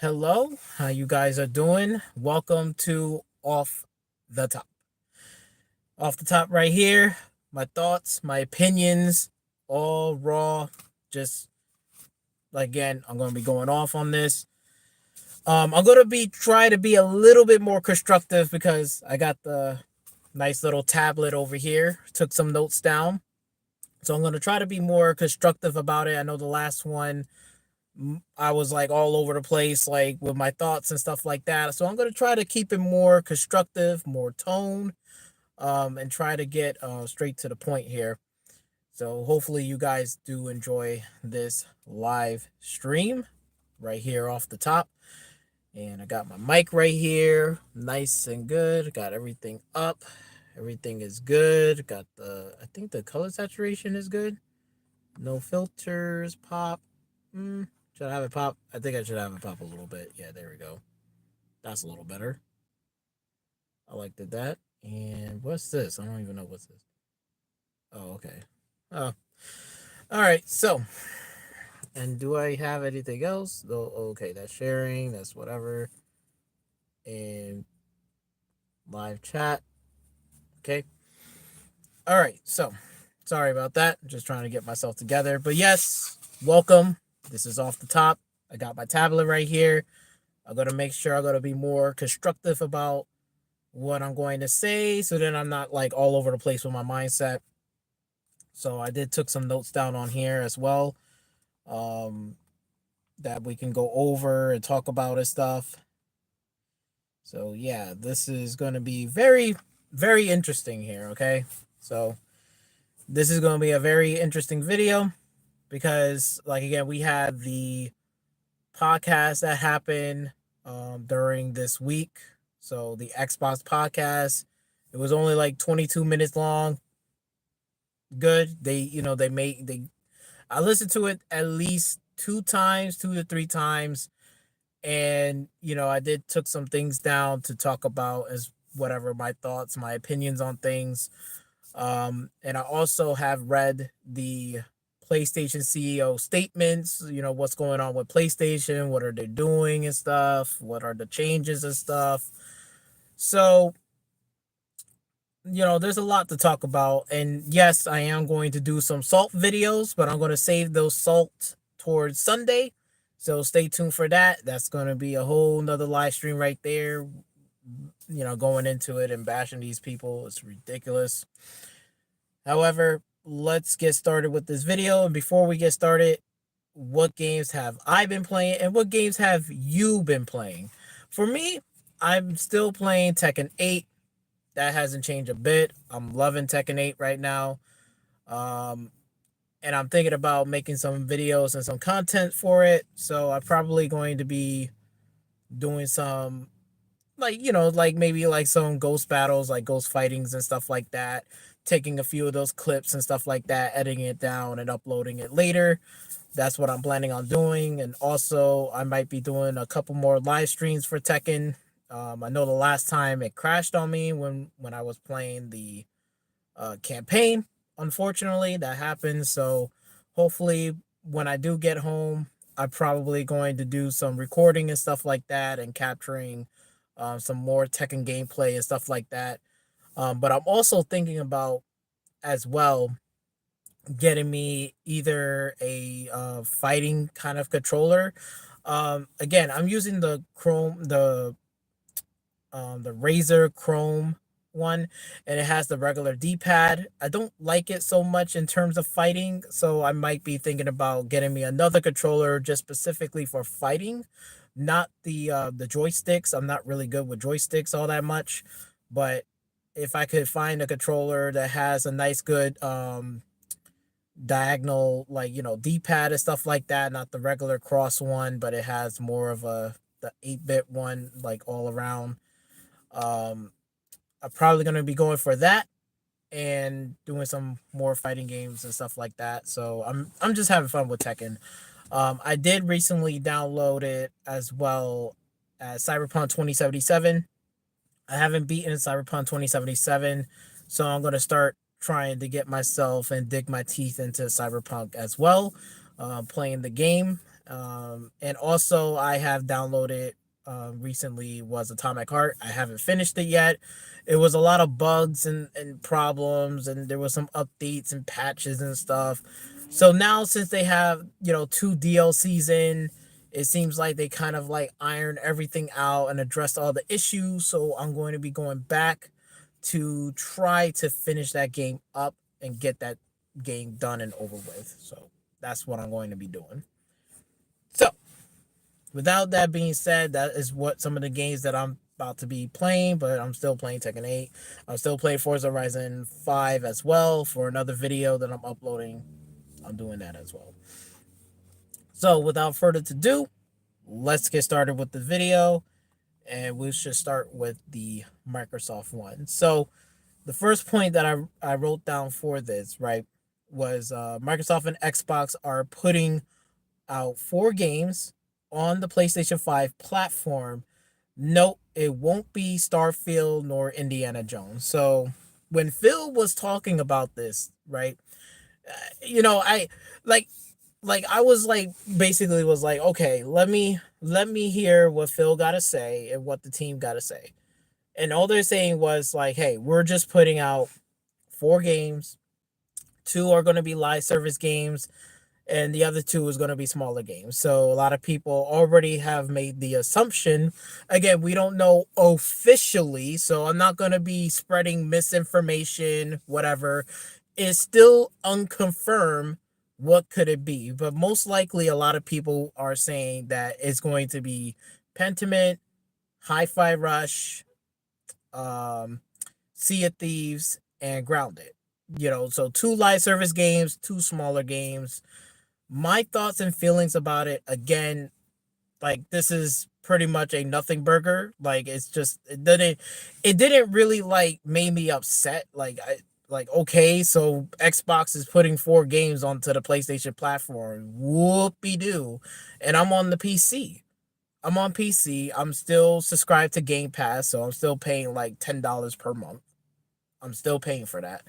Hello, how you guys are doing? Welcome to Off the Top. Off the top right here, my thoughts, my opinions, all raw. Just again, I'm going to be going off on this. I'm going to be try to be a little bit more constructive because I got the nice little tablet over here. Took some notes down. So I'm going to try to be more constructive about it. I know the last one I was like all over the place, like with my thoughts and stuff like that. So I'm gonna try to keep it more constructive, more tone, and try to get straight to the point here. So hopefully you guys do enjoy this live stream right here off the top. And I got my mic right here, nice and good. Got everything up. Everything is good. Got I think the color saturation is good. No filters, pop. Should I have it pop? I think I should have it pop a little bit. Yeah, there we go. That's a little better. I liked that. And what's this? I don't even know what's this. Oh, okay. Oh, all right. So, and do I have anything else? Oh, okay, that's sharing. That's whatever. And live chat. Okay. All right. So, sorry about that. Just trying to get myself together. But yes, welcome. This is off the top. I got my tablet right here. I'm going to make sure I'm going to be more constructive about what I'm going to say so then I'm not like all over the place with my mindset. So I did took some notes down on here as well that we can go over and talk about and stuff. So yeah, this is going to be very, very interesting here, okay? So this is going to be a very interesting video because like again, we had the podcast that happened during this week. So the Xbox podcast, it was only like 22 minutes long. Good. I listened to it at least 2 times, 2 to 3 times. And, I did took some things down to talk about as whatever my thoughts, my opinions on things. And I also have read the PlayStation CEO statements, what's going on with PlayStation, what are they doing and stuff, what are the changes and stuff. So, there's a lot to talk about. And yes, I am going to do some salt videos, but I'm going to save those salt towards Sunday. So stay tuned for that. That's going to be a whole nother live stream right there, going into it and bashing these people. It's ridiculous. However, let's get started with this video. And before we get started, what games have I been playing and what games have you been playing? For me, I'm still playing Tekken 8. That hasn't changed a bit. I'm loving Tekken 8 right now. And I'm thinking about making some videos and some content for it. So I'm probably going to be doing some like maybe like some ghost battles, like ghost fightings and stuff like that. Taking a few of those clips and stuff like that, editing it down and uploading it later. That's what I'm planning on doing. And also I might be doing a couple more live streams for Tekken. I know the last time it crashed on me when I was playing the campaign. Unfortunately, that happened. So hopefully when I do get home, I'm probably going to do some recording and stuff like that and capturing some more Tekken gameplay and stuff like that. But I'm also thinking about as well getting me either a fighting kind of controller. Again, I'm using the Razer Chrome one, and it has the regular D-pad. I don't like it so much in terms of fighting, so I might be thinking about getting me another controller just specifically for fighting, not the joysticks. I'm not really good with joysticks all that much, but if I could find a controller that has a nice good diagonal, like D-pad and stuff like that, not the regular cross one, but it has more of the 8-bit one, like all around. I'm probably going to be going for that and doing some more fighting games and stuff like that. So I'm just having fun with Tekken. I did recently download it as well as Cyberpunk 2077. I haven't beaten Cyberpunk 2077, so I'm going to start trying to get myself and dig my teeth into Cyberpunk as well, playing the game. And also I have downloaded recently was Atomic Heart. I haven't finished it yet. It was a lot of bugs and problems, and there was some updates and patches and stuff. So now, since they have, two DLCs in, it seems like they kind of like ironed everything out and addressed all the issues. So I'm going to be going back to try to finish that game up and get that game done and over with. So that's what I'm going to be doing. So, without that being said, that is what some of the games that I'm about to be playing, but I'm still playing Tekken 8. I'm still playing Forza Horizon 5 as well for another video that I'm uploading. I'm doing that as well. So, without further ado, let's get started with the video. And we should start with the Microsoft one. So, the first point that I wrote down for this, right, was Microsoft and Xbox are putting out 4 games on the PlayStation 5 platform. No, it won't be Starfield nor Indiana Jones. So when Phil was talking about this, right, I like I was like basically was like, okay, let me hear what Phil got to say and what the team got to say. And all they're saying was like, hey, we're just putting out 4 games. 2 are going to be live service games, and the other 2 is going to be smaller games. So a lot of people already have made the assumption. Again, we don't know officially, so I'm not going to be spreading misinformation, whatever. It's still unconfirmed what could it be, but most likely a lot of people are saying that it's going to be Pentiment, Hi-Fi Rush, um, Sea of Thieves, and Grounded. So 2 live service games, 2 smaller games. My thoughts and feelings about it, again, like, this is pretty much a nothing burger. Like, it's just, it didn't really like made me upset. Like, okay, so Xbox is putting 4 games onto the PlayStation platform. Whoopie doo. And I'm on the PC. I'm on PC. I'm still subscribed to Game Pass, so I'm still paying like $10 per month. I'm still paying for that.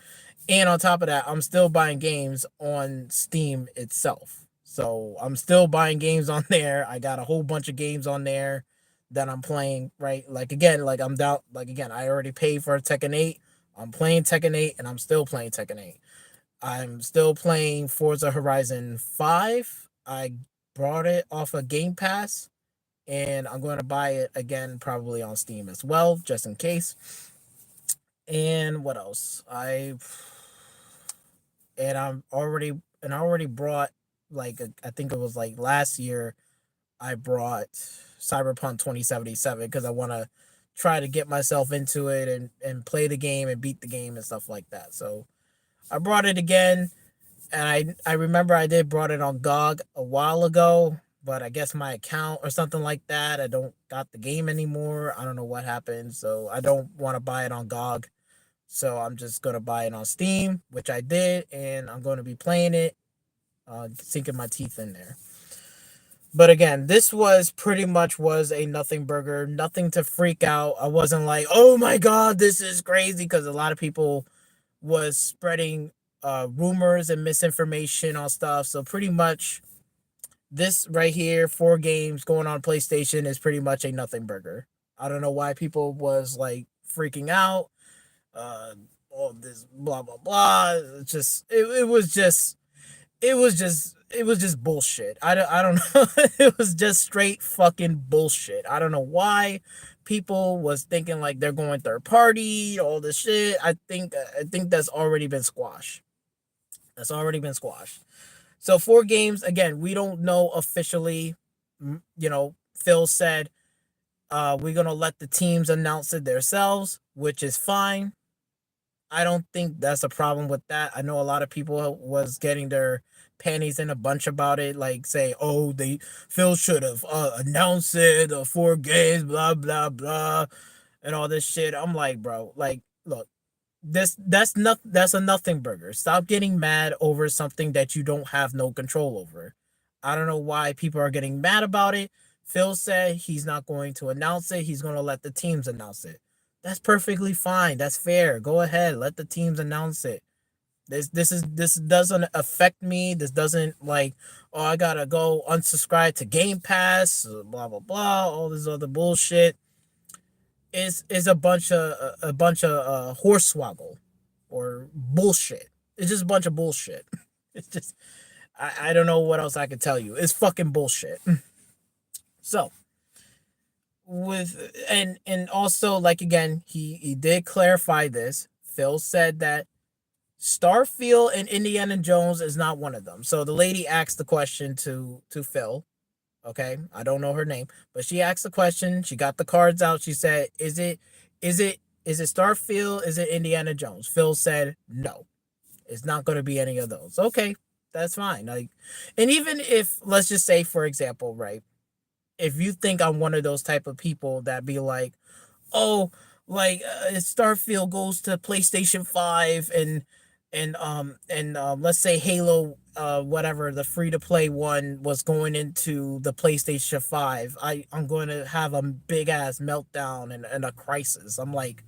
And on top of that, I'm still buying games on Steam itself. So I'm still buying games on there. I got a whole bunch of games on there that I'm playing, right? Like, again, like I'm down, like, again, I already paid for Tekken 8. I'm playing Tekken 8 and I'm still playing Tekken 8. I'm still playing Forza Horizon 5. I brought it off of Game Pass, and I'm going to buy it again probably on Steam as well, just in case. And what else? I already brought, like, I think it was like last year I brought Cyberpunk 2077 because I want to try to get myself into it and play the game and beat the game and stuff like that. So I brought it again, and I remember I did brought it on GOG a while ago, but I guess my account or something like that, I don't got the game anymore. I don't know what happened, so I don't want to buy it on GOG. So I'm just gonna buy it on Steam, which I did, and I'm going to be playing it, sinking my teeth in there. But again, this was pretty much was a nothing burger, nothing to freak out. I wasn't like, oh my god, this is crazy, because a lot of people was spreading rumors and misinformation on stuff. So pretty much this right here, 4 games going on PlayStation, is pretty much a nothing burger. I don't know why people was like freaking out. Uh, all this blah blah blah. It's just it was just bullshit. I don't know. It was just straight fucking bullshit. I don't know why people was thinking like they're going third party, all this shit. I think that's already been squashed. That's already been squashed. So 4 games, again, we don't know officially. Phil said we're gonna let the teams announce it themselves, which is fine. I don't think that's a problem with that. I know a lot of people was getting their panties in a bunch about it, like say, "Oh, they Phil should have announced it, 4 games, blah blah blah," and all this shit. I'm like, bro, like, look, that's a nothing burger. Stop getting mad over something that you don't have no control over. I don't know why people are getting mad about it. Phil said he's not going to announce it. He's going to let the teams announce it. That's perfectly fine. That's fair. Go ahead. Let the teams announce it. This doesn't affect me. This doesn't like, oh, I gotta go unsubscribe to Game Pass, blah blah blah, all this other bullshit. Is a bunch of horse or bullshit. It's just a bunch of bullshit. It's just I don't know what else I could tell you. It's fucking bullshit. So and also, like, again, he did clarify this. Phil said that Starfield and Indiana Jones is not one of them. So the lady asked the question to Phil. Okay, I don't know her name, but she asked the question. She got the cards out. She said, is it, is it Starfield? Is it Indiana Jones?" Phil said, "No, it's not going to be any of those." Okay, that's fine. Like, and even if, let's just say, for example, right, if you think I'm one of those type of people that be like, oh, like, Starfield goes to PlayStation 5, and let's say Halo, whatever, the free to play one was going into the PlayStation 5, I'm going to have a big ass meltdown and a crisis. I'm like,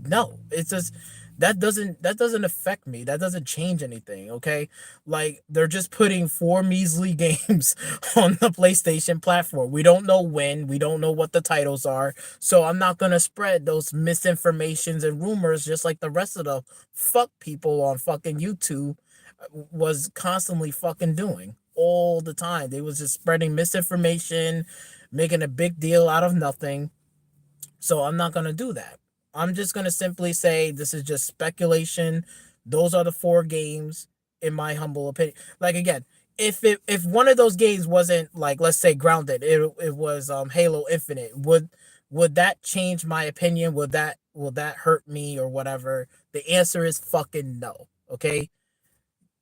no, it's just that doesn't affect me. That doesn't change anything. Okay, like, they're just putting four measly games on the PlayStation platform. We don't know when, we don't know what the titles are, so I'm not gonna spread those misinformations and rumors just like the rest of the fuck people on fucking YouTube was constantly fucking doing all the time. They was just spreading misinformation, making a big deal out of nothing. So I'm not going to do that. I'm just going to simply say this is just speculation. Those are the four games, in my humble opinion. Like, again, if one of those games wasn't, like, let's say, Grounded, it was Halo Infinite, would that change my opinion? Would that hurt me or whatever? The answer is fucking no. Okay?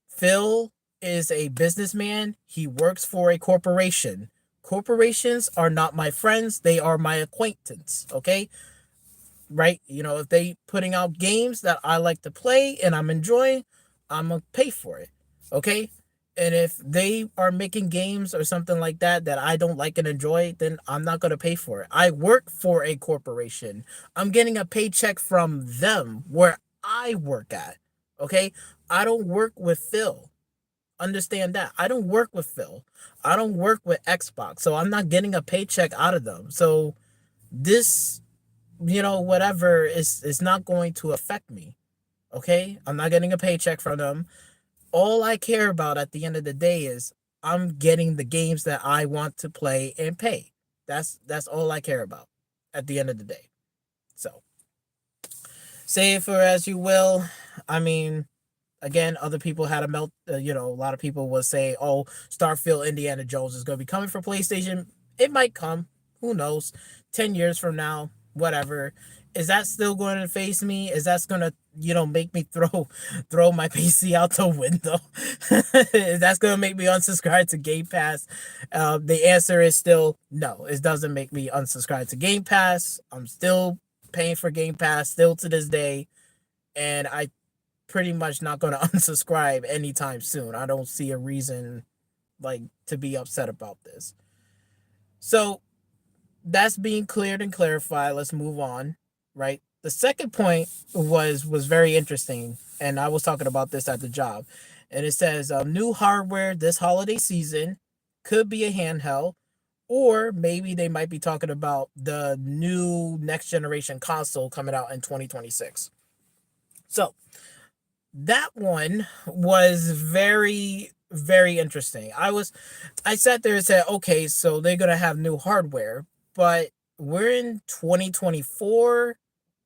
Phil is a businessman. He works for a corporation. Corporations are not my friends, they are my acquaintance. Okay, right? If they putting out games that I like to play and I'm enjoying, I'm gonna pay for it. Okay, and if they are making games or something like that I don't like and enjoy, then I'm not gonna pay for it. I work for a corporation. I'm getting a paycheck from them where I work at. Okay, I don't work with Phil. Understand that. I don't work with Phil. I don't work with Xbox. So I'm not getting a paycheck out of them. So this, whatever, is not going to affect me. Okay? I'm not getting a paycheck from them. All I care about at the end of the day is I'm getting the games that I want to play and pay. That's all I care about at the end of the day. So, say it for as you will. I mean, again, other people had a melt. A lot of people will say, "Oh, Starfield Indiana Jones is going to be coming for PlayStation." It might come. Who knows? 10 years from now, whatever. Is that still going to face me? Is that going to make me throw my PC out the window? Is that going to make me unsubscribe to Game Pass? The answer is still no. It doesn't make me unsubscribe to Game Pass. I'm still paying for Game Pass still to this day, and I pretty much not going to unsubscribe anytime soon. I don't see a reason, like, to be upset about this. So that's being cleared and clarified. Let's move on. Right. The second point was very interesting, and I was talking about this at the job, and it says, new hardware this holiday season could be a handheld, or maybe they might be talking about the new next generation console coming out in 2026. So that one was very, very interesting. I sat there and said, okay, so they're gonna have new hardware, but we're in 2024,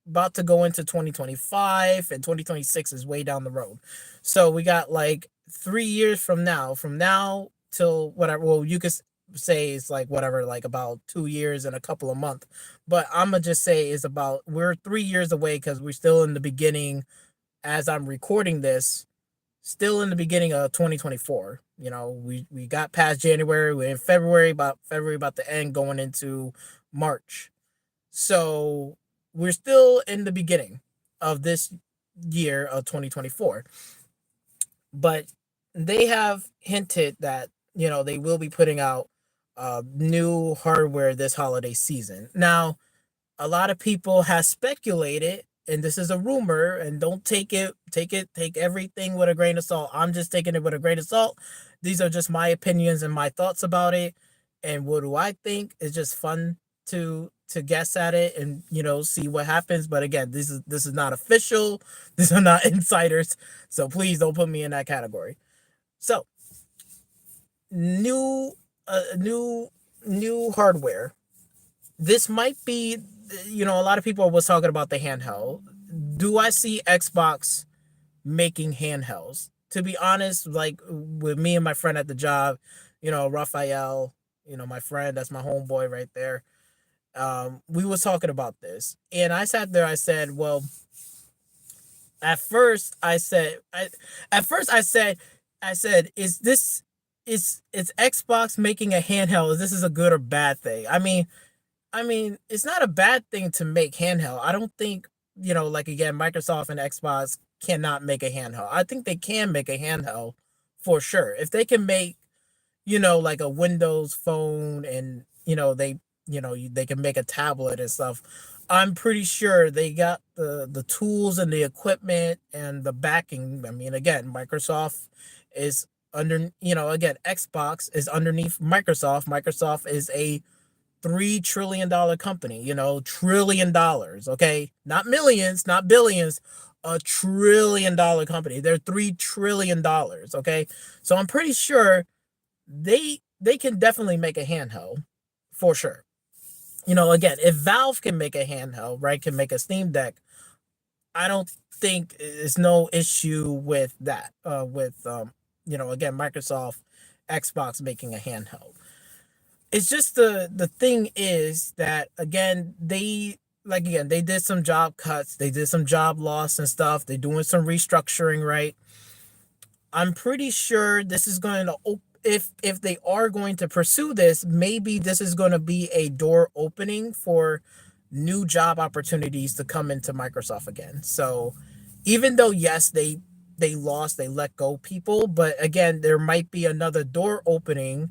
about to go into 2025, and 2026 is way down the road. So we got like 3 years from now till whatever. Well, you could say it's like whatever, like about 2 years and a couple of months, but I'm gonna just say it's about, we're 3 years away because we're still in the beginning, as I'm recording this, still in the beginning of 2024. We got past January, we're in February, about to end, going into March. So we're still in the beginning of this year of 2024. But they have hinted that, they will be putting out new hardware this holiday season. Now, a lot of people have speculated and this is a rumor, and don't take everything with a grain of salt. I'm just taking it with a grain of salt. These are just my opinions and my thoughts about it. And what do I think? It's just fun to guess at it and see what happens. But again, this is not official. These are not insiders. So please don't put me in that category. So new new new hardware. This might be, a lot of people was talking about the handheld. Do I see Xbox making handhelds? To be honest, like with me and my friend at the job, Raphael, my friend, that's my homeboy right there. We was talking about this, and I sat there. I said, well, at first I said, I said, is Xbox making a handheld? This is a good or bad thing? I mean, it's not a bad thing to make handheld. I don't think, like again, Microsoft and Xbox cannot make a handheld. I think they can make a handheld for sure. If they can make, like a Windows phone, and, they can make a tablet and stuff. I'm pretty sure they got the tools and the equipment and the backing. I mean, again, Microsoft is under, again, Xbox is underneath Microsoft. Microsoft is a $3 trillion company, $1 trillion, okay? Not millions, not billions, $1 trillion company. They're $3 trillion, okay? So I'm pretty sure they can definitely make a handheld for sure. Again, if Valve can make a handheld, right, can make a Steam Deck, I don't think it's no issue with that. With again, Microsoft, Xbox making a handheld. It's just the thing is that again, they did some job cuts, they did some job loss and stuff. They're doing some restructuring, right? I'm pretty sure this is going to if they are going to pursue this, maybe this is going to be a door opening for new job opportunities to come into Microsoft again. So even though yes, they let go people, but again, there might be another door opening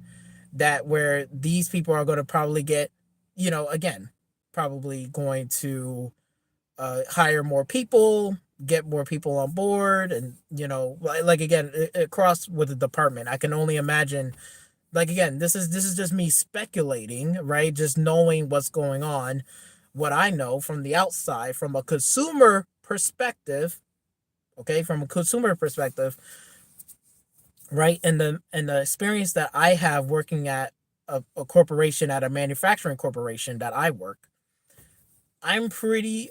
that where these people are going to probably get, again, probably going to hire more people, get more people on board, and like again, across with the department. I can only imagine. Like again, this is just me speculating, right? Just knowing what's going on, what I know from the outside, from a consumer perspective. Okay, from a consumer perspective, right? And the experience that I have working at a corporation, at a manufacturing corporation that I work, I'm pretty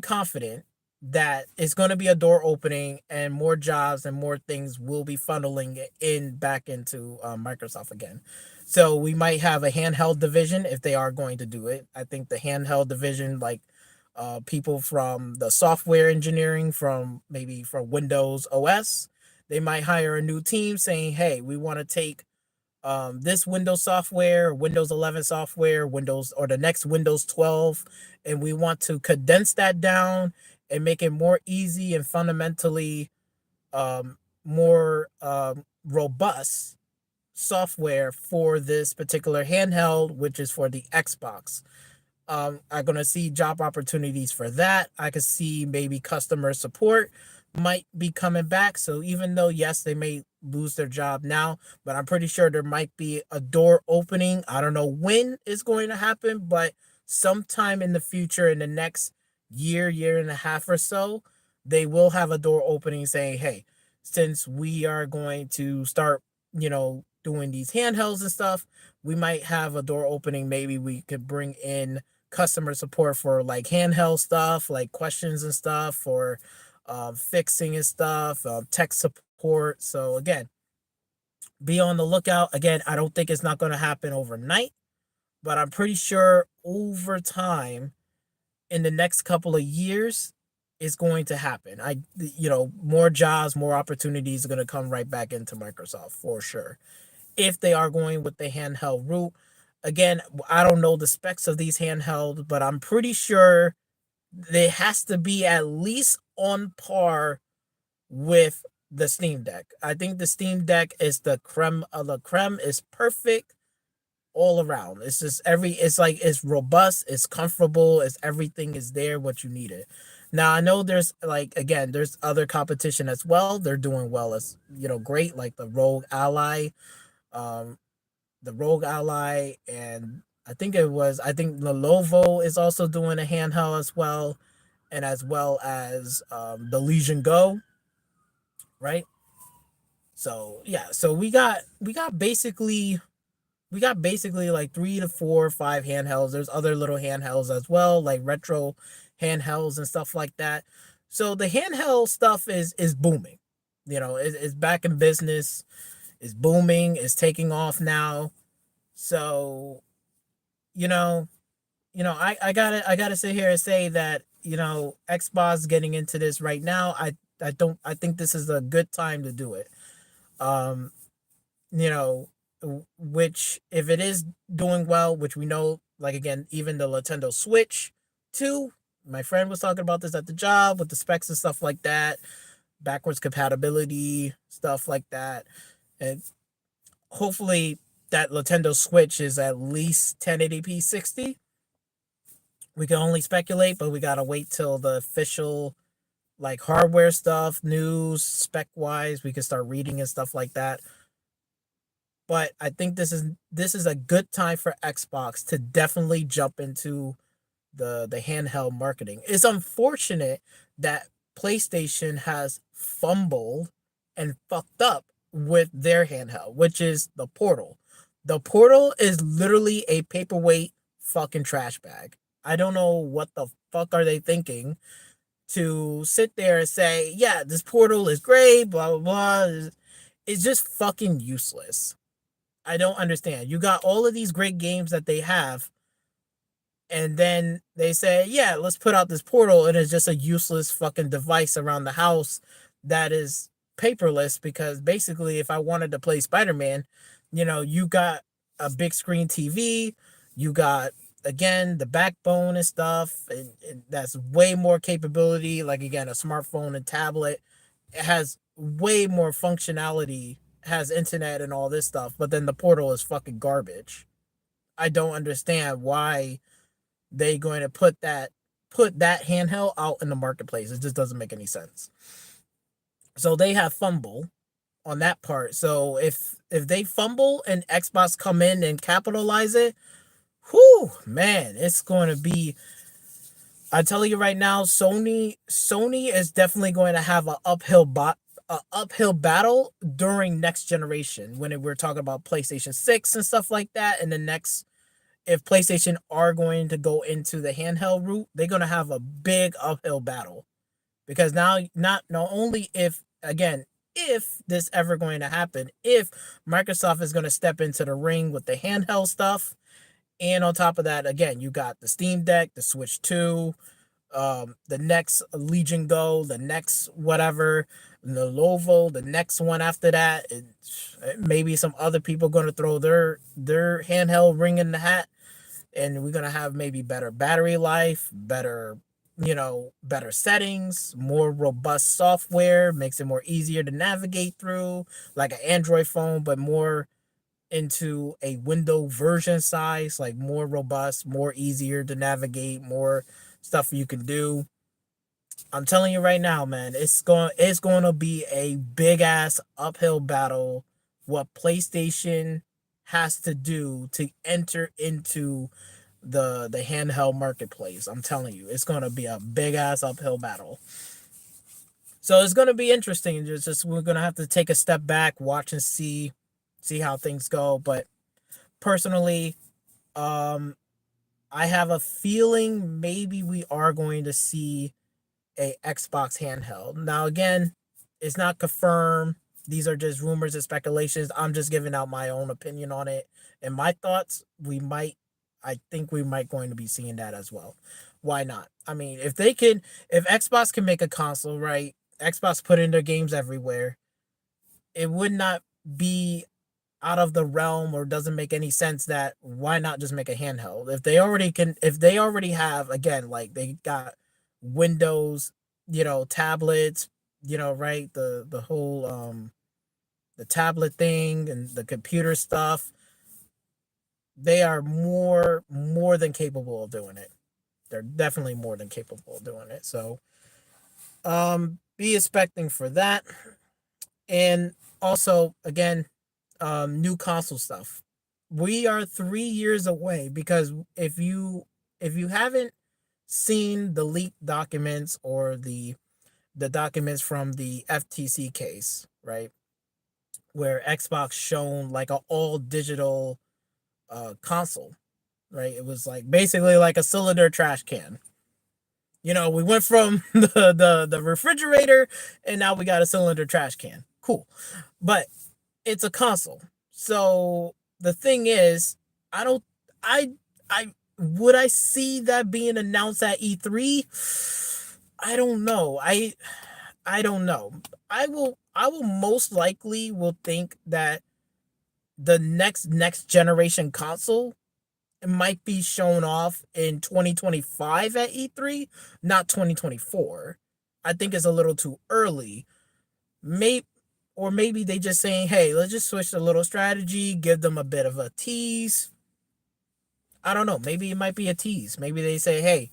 confident that it's going to be a door opening and more jobs and more things will be funneling in back into Microsoft again. So we might have a handheld division if they are going to do it. I think the handheld division, like people from the software engineering, from maybe from Windows OS, they might hire a new team saying, "Hey, we want to take this Windows software, Windows 11 software, Windows or the next Windows 12, and we want to condense that down and make it more easy and fundamentally more robust software for this particular handheld, which is for the Xbox." I'm gonna see job opportunities for that. I could see maybe customer support might be coming back. So even though yes, they may lose their job now, but I'm pretty sure there might be a door opening. I don't know when it's going to happen, but sometime in the future, in the next year and a half or so, they will have a door opening saying, "Hey, since we are going to start, doing these handhelds and stuff, we might have a door opening. Maybe we could bring in customer support for like handheld stuff, like questions and stuff, for fixing and stuff, tech support." So again, be on the lookout. Again, I don't think it's not going to happen overnight, but I'm pretty sure over time, in the next couple of years, it's going to happen. More jobs, more opportunities are going to come right back into Microsoft for sure, if they are going with the handheld route. Again, I don't know the specs of these handhelds, but I'm pretty sure it has to be at least on par with the Steam Deck. I think the Steam Deck is the creme of la creme, is perfect all around. It's just it's like it's robust, it's comfortable, it's everything is there what you needed. Now I know there's like again, there's other competition as well. They're doing well as great, like um, the Rogue Ally, and I think Lenovo is also doing a handheld as well, and as well as the Legion Go, right? So yeah, so we got basically like 3 to 4 or 5 handhelds. There's other little handhelds as well, like retro handhelds and stuff like that. So the handheld stuff is booming. It's back in business. It's booming. It's taking off now. So you know, I gotta sit here and say that Xbox getting into this right now. I think this is a good time to do it. Um, you know, which if it is doing well, which we know, like again, even the Nintendo Switch 2, my friend was talking about this at the job with the specs and stuff like that, backwards compatibility, stuff like that. And hopefully that Nintendo Switch is at least 1080p 60. We can only speculate, but we gotta wait till the official like hardware stuff, news, spec wise, we can start reading and stuff like that. But I think this is a good time for Xbox to definitely jump into the handheld marketing. It's unfortunate that PlayStation has fumbled and fucked up with their handheld, which is the Portal. The Portal is literally a paperweight fucking trash bag. I don't know what the fuck are they thinking to sit there and say, yeah, this Portal is great, blah blah blah. It's just fucking useless. I don't understand. You got all of these great games that they have, and then they say, yeah, let's put out this Portal, and it's just a useless fucking device around the house that is paperless. Because basically, if I wanted to play Spider-Man, you got a big screen TV, you got again the backbone and stuff, and that's way more capability. Like again, a smartphone and tablet, it has way more functionality, has internet and all this stuff, but then the Portal is fucking garbage. I don't understand why they going to put that handheld out in the marketplace. It just doesn't make any sense. So they have fumble on that part. So if they fumble and Xbox come in and capitalize it, whew, man, it's going to be. I tell you right now, Sony is definitely going to have a uphill battle during next generation when we're talking about PlayStation 6 and stuff like that. And the next, if PlayStation are going to go into the handheld route, they're going to have a big uphill battle. Because now, not only if, again, if this ever going to happen, if Microsoft is going to step into the ring with the handheld stuff, and on top of that, again, you got the Steam Deck, the Switch 2, the next Legion Go, the next whatever, the Lovo, the next one after that, maybe some other people going to throw their handheld ring in the hat, and we're gonna have maybe better battery life, better settings, more robust software, makes it more easier to navigate through, like an Android phone, but more into a window version size, like more robust, more easier to navigate, more stuff you can do. I'm telling you right now, man, it's going to be a big ass uphill battle what PlayStation has to do to enter into the handheld marketplace. I'm telling you, it's going to be a big ass uphill battle. So it's going to be interesting. Just we're going to have to take a step back, watch and see how things go, but personally, um I have a feeling maybe we are going to see a Xbox handheld. Now again, it's not confirmed. These are just rumors and speculations. I'm just giving out my own opinion on it and my thoughts. I think we might going to be seeing that as well. Why not? I mean, if Xbox can make a console, right? Xbox put in their games everywhere. It would not be out of the realm or doesn't make any sense that why not just make a handheld if they already have, again, like they got Windows, tablets, right, the whole the tablet thing and the computer stuff. They are more than capable of doing it. They're definitely more than capable of doing it. So Be expecting for that. And also, again, new console stuff. We are 3 years away because if you haven't seen the leaked documents or the documents from the FTC case, right, where Xbox shown like a all digital console, right? It was like basically like a cylinder trash can. We went from the refrigerator and now we got a cylinder trash can. Cool. But it's a console. So the thing is, I don't I I would I see that being announced at E3? I don't know. I don't know. I will most likely will think that the next generation console might be shown off in 2025 at E3, not 2024. I think it's a little too early. Maybe or maybe they just saying, "Hey, let's just switch a little strategy, give them a bit of a tease." I don't know. Maybe it might be a tease. Maybe they say, "Hey,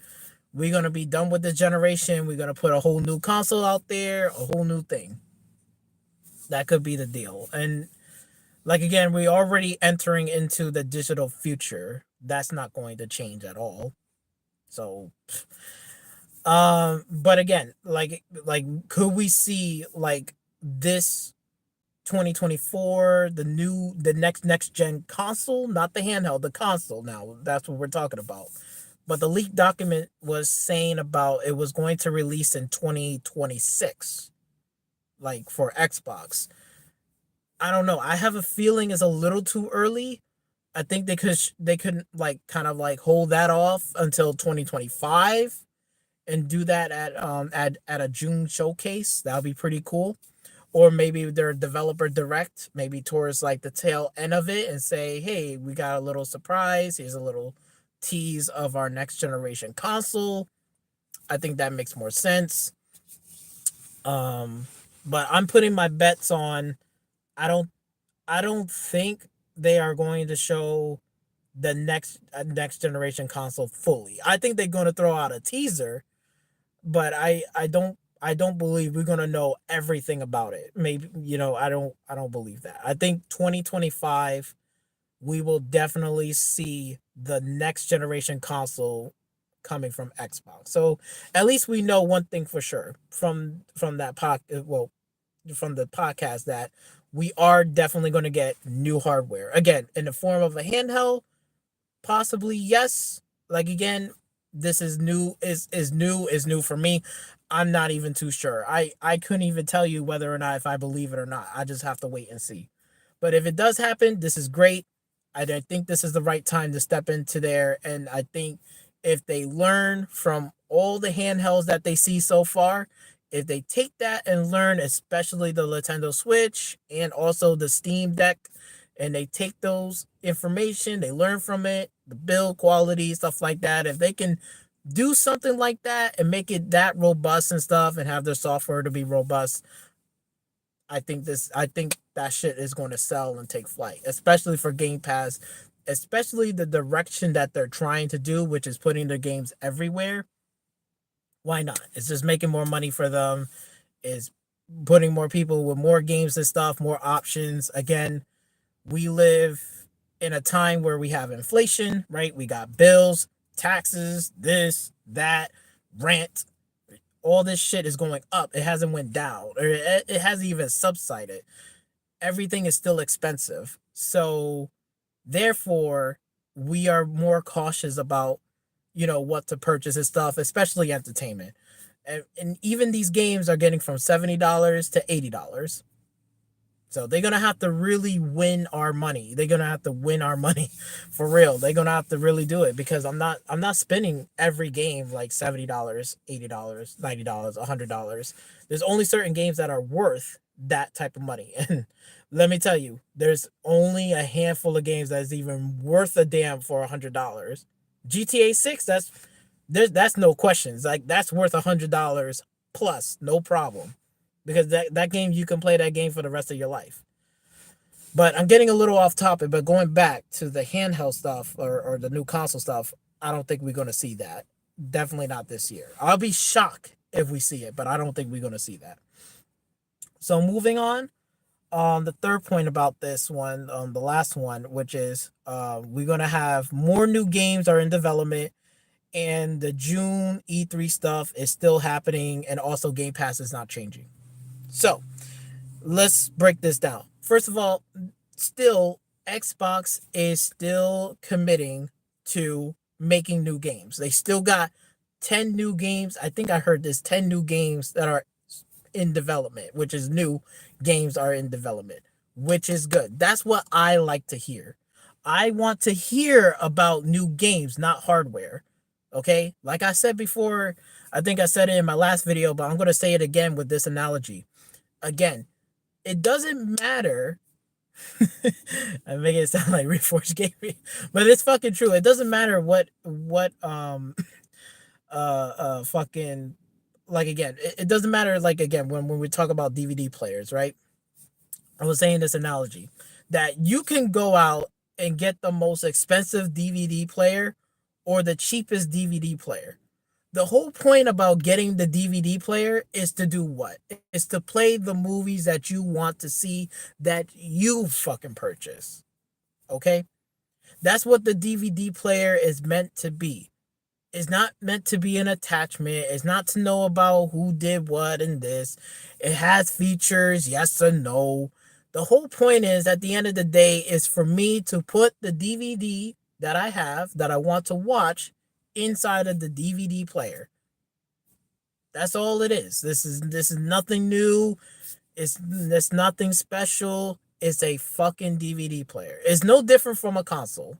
we're going to be done with this generation. We're going to put a whole new console out there, a whole new thing." That could be the deal. And like again, we're already entering into the digital future. That's not going to change at all. So, but again, like could we see like this 2024 the next gen console, not the handheld, the console? Now that's what we're talking about. But the leaked document was saying about it was going to release in 2026, like for Xbox. I don't know. I have a feeling it's a little too early. I think they could like kind of like hold that off until 2025 and do that at a June showcase. That would be pretty cool. Or maybe their developer direct, maybe towards like the tail end of it, and say, "Hey, we got a little surprise. Here's a little tease of our next generation console." I think that makes more sense. Um, but I'm putting my bets on. I don't. I don't think they are going to show the next generation console fully. I think they're going to throw out a teaser, but I don't believe we're gonna know everything about it. Maybe I don't believe that. I think 2025 we will definitely see the next generation console coming from Xbox. So at least we know one thing for sure from that from the podcast that we are definitely going to get new hardware again in the form of a handheld. Possibly yes. Like again, this is new is new for me. I'm not even too sure. I couldn't even tell you whether or not if I believe it or not. I just have to wait and see. But if it does happen, this is great. I think this is the right time to step into there, and I think if they learn from all the handhelds that they see so far, if they take that and learn, especially the Nintendo Switch and also the Steam Deck, and they take those information, they learn from it, the build quality, stuff like that. If they can do something like that and make it that robust and stuff and have their software to be robust, I think that shit is going to sell and take flight, especially for Game Pass, especially the direction that they're trying to do, which is putting their games everywhere. Why not? It's just making more money for them, is putting more people with more games and stuff, more options. Again, we live in a time where we have inflation, right? We got bills, taxes, this, that, rent. All this shit is going up. It hasn't went down, or it hasn't even subsided. Everything is still expensive. So therefore, we are more cautious about what to purchase and stuff, especially entertainment. And even these games are getting from $70 to $80. So they're gonna have to really win our money. They're gonna have to win our money for real. They're gonna have to really do it because I'm not spending every game like $70, $80, $90, $100. There's only certain games that are worth that type of money. And let me tell you, there's only a handful of games that's even worth a damn for $100. GTA 6, that's no questions. Like that's worth $100 plus, no problem, because that game you can play that game for the rest of your life. But I'm getting a little off topic. But going back to the handheld stuff or the new console stuff, I don't think we're going to see that. Definitely not this year. I'll be shocked if we see it, but I don't think we're gonna see that. So moving on, the third point about this one, the last one, which is we're gonna have more new games are in development, and the June E3 stuff is still happening, and also Game Pass is not changing. So let's break this down. First of all, still Xbox is still committing to making new games. They still got 10 new games. I think I heard this 10 new games that are in development, which is new games are in development, which is good. That's what I like to hear. I want to hear about new games, not hardware. Okay? Like I said before, I think I said it in my last video, but I'm going to say it again with this analogy. Again, it doesn't matter. I make it sound like Reforged Gaming, but it's fucking true. It doesn't matter what fucking, like, again, it doesn't matter, like, again, when we talk about DVD players, right? I was saying this analogy that you can go out and get the most expensive DVD player or the cheapest DVD player. The whole point about getting the DVD player is to do what? Is to play the movies that you want to see, that you fucking purchase. Okay? That's what the DVD player is meant to be. It's not meant to be an attachment. It's not to know about who did what in this. It has features, yes or no. The whole point is, at the end of the day, is for me to put the DVD that I have that I want to watch inside of the DVD player. That's all it is. This is nothing new. It's nothing special. It's a fucking DVD player. It's no different from a console.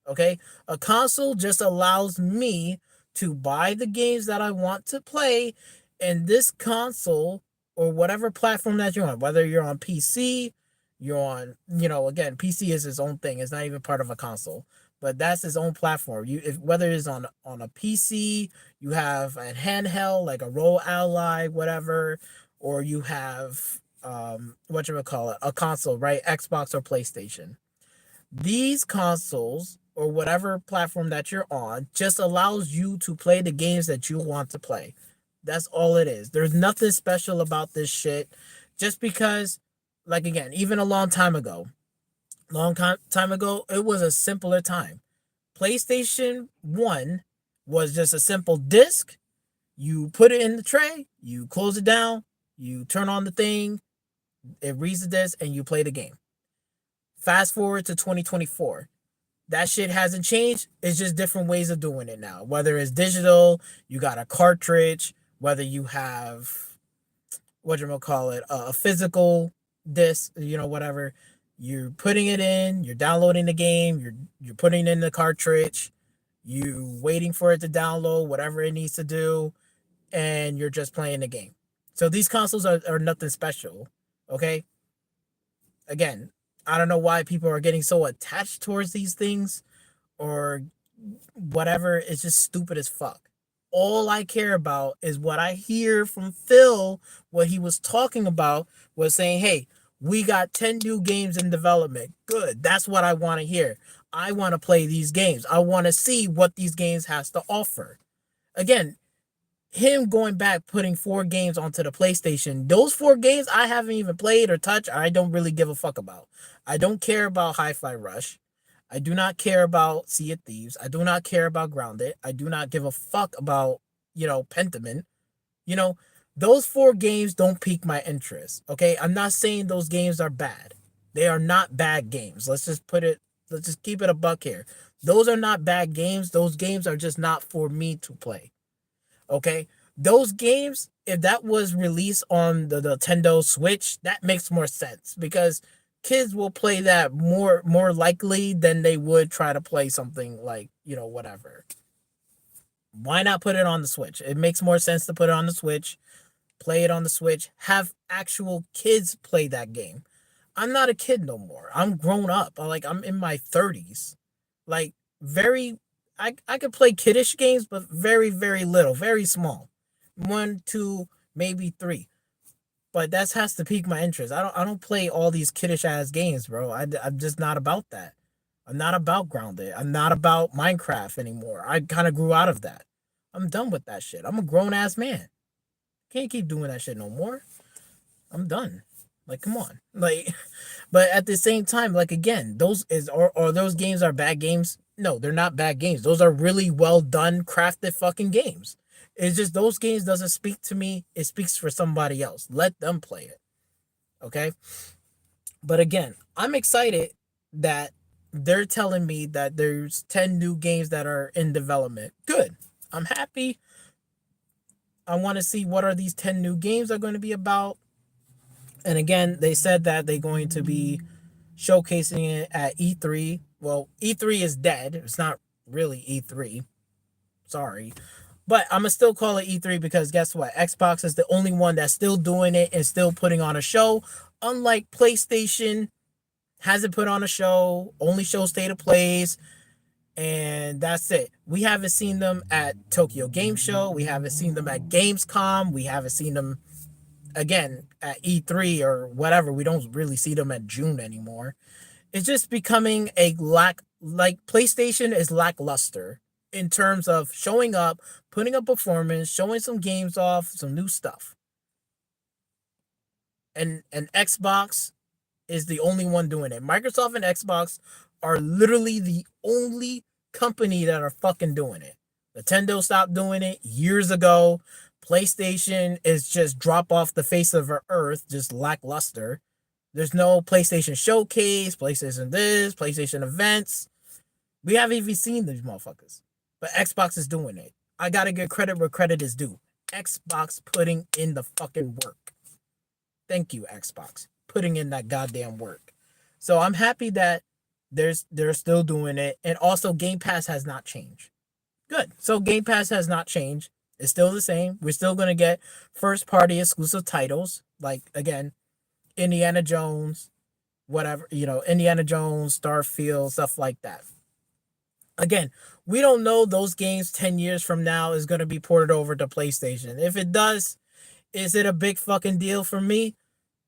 Okay? A console just allows me to buy the games that I want to play, and this console or whatever platform that you're on, whether you're on PC, you're on, again, PC is its own thing. It's not even part of a console, but that's its own platform. If whether it's on a PC, you have a handheld like a Roll Ally, whatever, or you have what you would call it, a console, right? Xbox or PlayStation. These consoles or whatever platform that you're on just allows you to play the games that you want to play. That's all it is. There's nothing special about this shit. Just because, like, again, even a time ago, it was a simpler time. PlayStation 1 was just a simple disc. You put it in the tray, you close it down, you turn on the thing, it reads the disc, and you play the game. Fast forward to 2024. That shit hasn't changed. It's just different ways of doing it now. Whether it's digital, you got a cartridge, whether you have what you gonna call it, a physical disc, whatever. You're putting it in, you're downloading the game, you're putting it in the cartridge, you waiting for it to download whatever it needs to do, and you're just playing the game. So these consoles are nothing special. Okay? Again, I don't know why people are getting so attached towards these things or whatever. It's just stupid as fuck. All I care about is what I hear from Phil. What he was talking about was saying, hey, we got 10 new games in development. Good. That's what I want to hear. I want to play these games. I want to see what these games has to offer. Again, him going back, putting 4 games onto the PlayStation, those 4 games I haven't even played or touched. I don't really give a fuck about. I don't care about Hi-Fi Rush. I do not care about Sea of Thieves. I do not care about Grounded. I do not give a fuck about, Pentiment. You know, those 4 games don't pique my interest. Okay. I'm not saying those games are bad. They are not bad games. Let's just keep it a buck here. Those are not bad games. Those games are just not for me to play. Okay. Those games, if that was released on the Nintendo Switch, that makes more sense because kids will play that more likely than they would try to play something like, whatever. Why not put it on the Switch? It makes more sense to put it on the Switch, play it on the Switch, have actual kids play that game. I'm not a kid no more. I'm grown up. I'm in my 30s. Like, very, I could play kiddish games, but very, very little, very small. 1, 2, maybe 3. But that has to pique my interest. I don't play all these kiddish ass games, bro. I'm just not about that. I'm not about Grounded. I'm not about Minecraft anymore. I kind of grew out of that. I'm done with that shit. I'm a grown ass man. Can't keep doing that shit no more. I'm done. Like, come on. Like, but at the same time, like again, those is or those games are bad games. No, they're not bad games. Those are really well done, crafted fucking games. It's just those games doesn't speak to me. It speaks for somebody else. Let them play it. Okay. But again, I'm excited that they're telling me that there's 10 new games that are in development. Good. I'm happy. I want to see what are these 10 new games are going to be about. And again, they said that they're going to be showcasing it at E3. Well, E3 is dead. It's not really E3. Sorry. But I'm going to still call it E3 because guess what? Xbox is the only one that's still doing it and still putting on a show. Unlike PlayStation, hasn't put on a show, only shows state of plays, and that's it. We haven't seen them at Tokyo Game Show. We haven't seen them at Gamescom. We haven't seen them again at E3 or whatever. We don't really see them at June anymore. It's just becoming a like PlayStation is lackluster in terms of showing up, putting a performance, showing some games off, some new stuff. And Xbox is the only one doing it. Microsoft and Xbox are literally the only company that are fucking doing it. Nintendo stopped doing it years ago. PlayStation is just drop off the face of the earth, just lackluster. There's no PlayStation showcase, PlayStation this, PlayStation events. We haven't even seen these motherfuckers. But Xbox is doing it. I gotta give credit where credit is due. Xbox putting in the fucking work. Thank you, Xbox, putting in that goddamn work. So I'm happy that they're still doing it. And also Game Pass has not changed. Good. So Game Pass has not changed. It's still the same. We're still gonna get first party exclusive titles. Like again, Indiana Jones, whatever, Indiana Jones, Starfield, stuff like that. Again, we don't know those games 10 years from now is going to be ported over to PlayStation. If it does, is it a big fucking deal for me?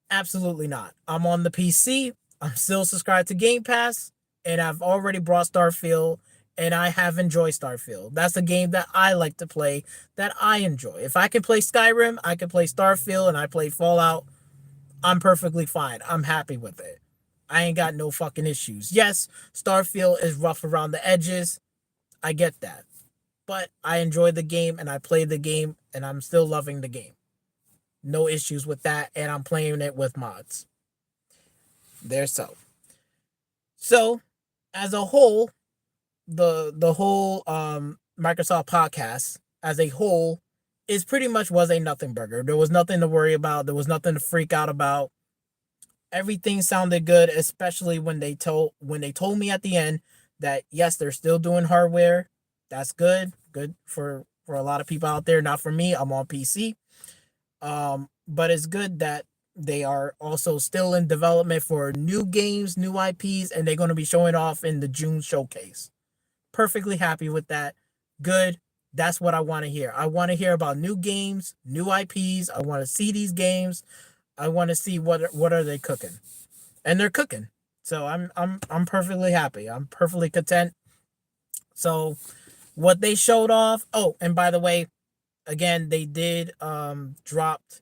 Absolutely not. I'm on the PC. I'm still subscribed to Game Pass, and I've already brought Starfield, and I have enjoyed Starfield. That's a game that I like to play, that I enjoy. If I can play Skyrim, I can play Starfield, and I play Fallout, I'm perfectly fine. I'm happy with it. I ain't got no fucking issues. Yes, Starfield is rough around the edges. I get that. But I enjoy the game and I play the game and I'm still loving the game. No issues with that, and I'm playing it with mods. There's so. So, as a whole, the whole Microsoft podcast as a whole is pretty much was a nothing burger. There was nothing to worry about. There was nothing to freak out about. Everything sounded good, especially when they told me at the end that yes, they're still doing hardware. That's good. Good for a lot of people out there. Not for me. I'm on PC. But it's good that they are also still in development for new games, new IPs, and they're going to be showing off in the June showcase. Perfectly happy with that. Good. That's what I want to hear. I want to hear about new games, new IPs. I want to see these games. I want to see what are they cooking. And they're cooking. So I'm perfectly happy. I'm perfectly content. So what they showed off. Oh, and by the way, again, they did dropped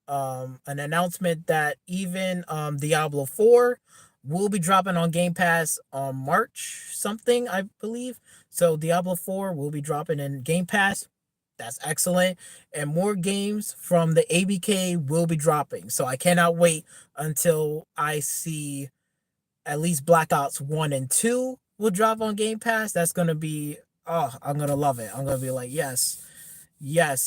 an announcement that even Diablo 4 will be dropping on Game Pass on March something, I believe. So Diablo 4 will be dropping in Game Pass. That's excellent. And more games from the ABK will be dropping. So I cannot wait until I see at least Black Ops 1 and 2 will drop on Game Pass. That's going to be, oh, I'm going to love it. I'm going to be like, yes,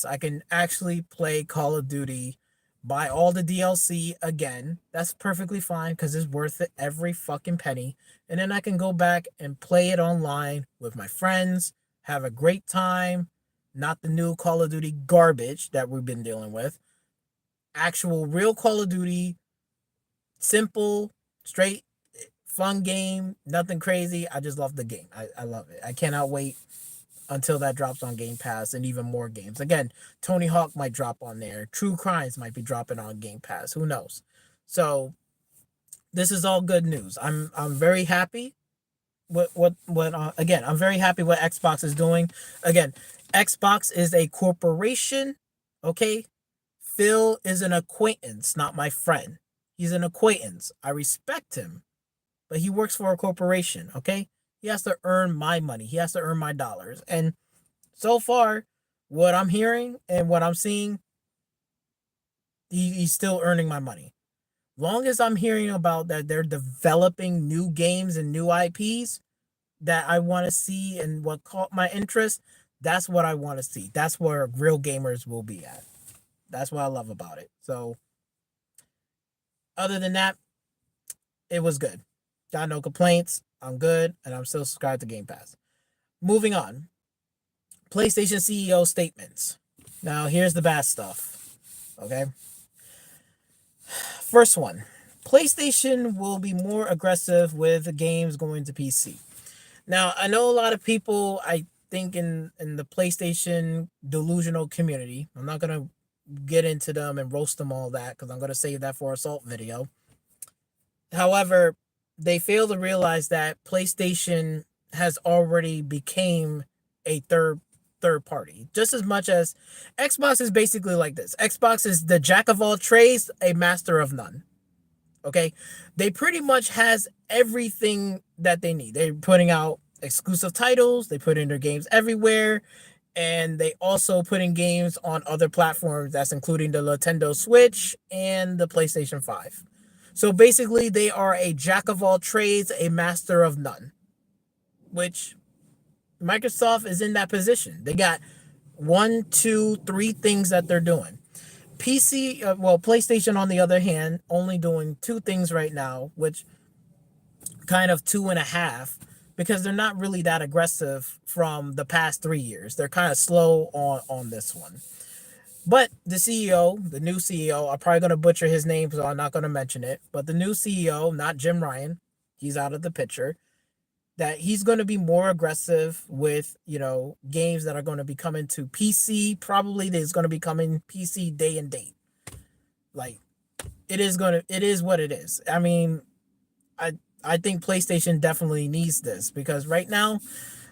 I can actually play Call of Duty, buy all the DLC again. That's perfectly fine because it's worth it every fucking penny. And then I can go back and play it online with my friends, have a great time. Not the new Call of Duty garbage that we've been dealing with. Actual real Call of Duty, simple, straight, fun game, nothing crazy. I just love the game. I love it. I cannot wait until that drops on Game Pass and even more games. Again, Tony Hawk might drop on there. True Crimes might be dropping on Game Pass. Who knows? So this is all good news. I'm very happy. Again, I'm very happy what Xbox is doing. Again, Xbox is a corporation, okay? Phil is an acquaintance, not my friend. He's an acquaintance. I respect him, but he works for a corporation, okay? He has to earn my money. He has to earn my dollars. And so far, what I'm hearing and what I'm seeing, he's still earning my money. Long as I'm hearing about that they're developing new games and new IPs that I want to see and what caught my interest, that's what I want to see. That's where real gamers will be at. That's what I love about it. So, other than that, it was good. Got no complaints. I'm good, and I'm still subscribed to Game Pass. Moving on. PlayStation CEO statements. Now, here's the bad stuff. Okay. First one. PlayStation will be more aggressive with games going to PC. Now, I know a lot of people, I think, in the PlayStation delusional community, I'm not going to get into them and roast them all that because I'm going to save that for assault video. However, they fail to realize that PlayStation has already became a third party, just as much as Xbox is basically like this. Xbox is the jack of all trades, a master of none. Okay, they pretty much has everything that they need. They're putting out exclusive titles. They put in their games everywhere, and they also put in games on other platforms. That's including the Nintendo Switch and the PlayStation 5. So basically, they are a jack of all trades, a master of none, which Microsoft is in that position. They got 1, 2, 3 things that they're doing. PlayStation, on the other hand, only doing 2 things right now, which kind of 2.5, because they're not really that aggressive from the past 3 years. They're kind of slow on this one. But the CEO, the new CEO, I'm probably going to butcher his name, so I'm not going to mention it. But the new CEO, not Jim Ryan, he's out of the picture, that he's going to be more aggressive with, games that are going to be coming to PC. Probably there's going to be coming PC day and date. Like, it is what it is. I mean, I think PlayStation definitely needs this because right now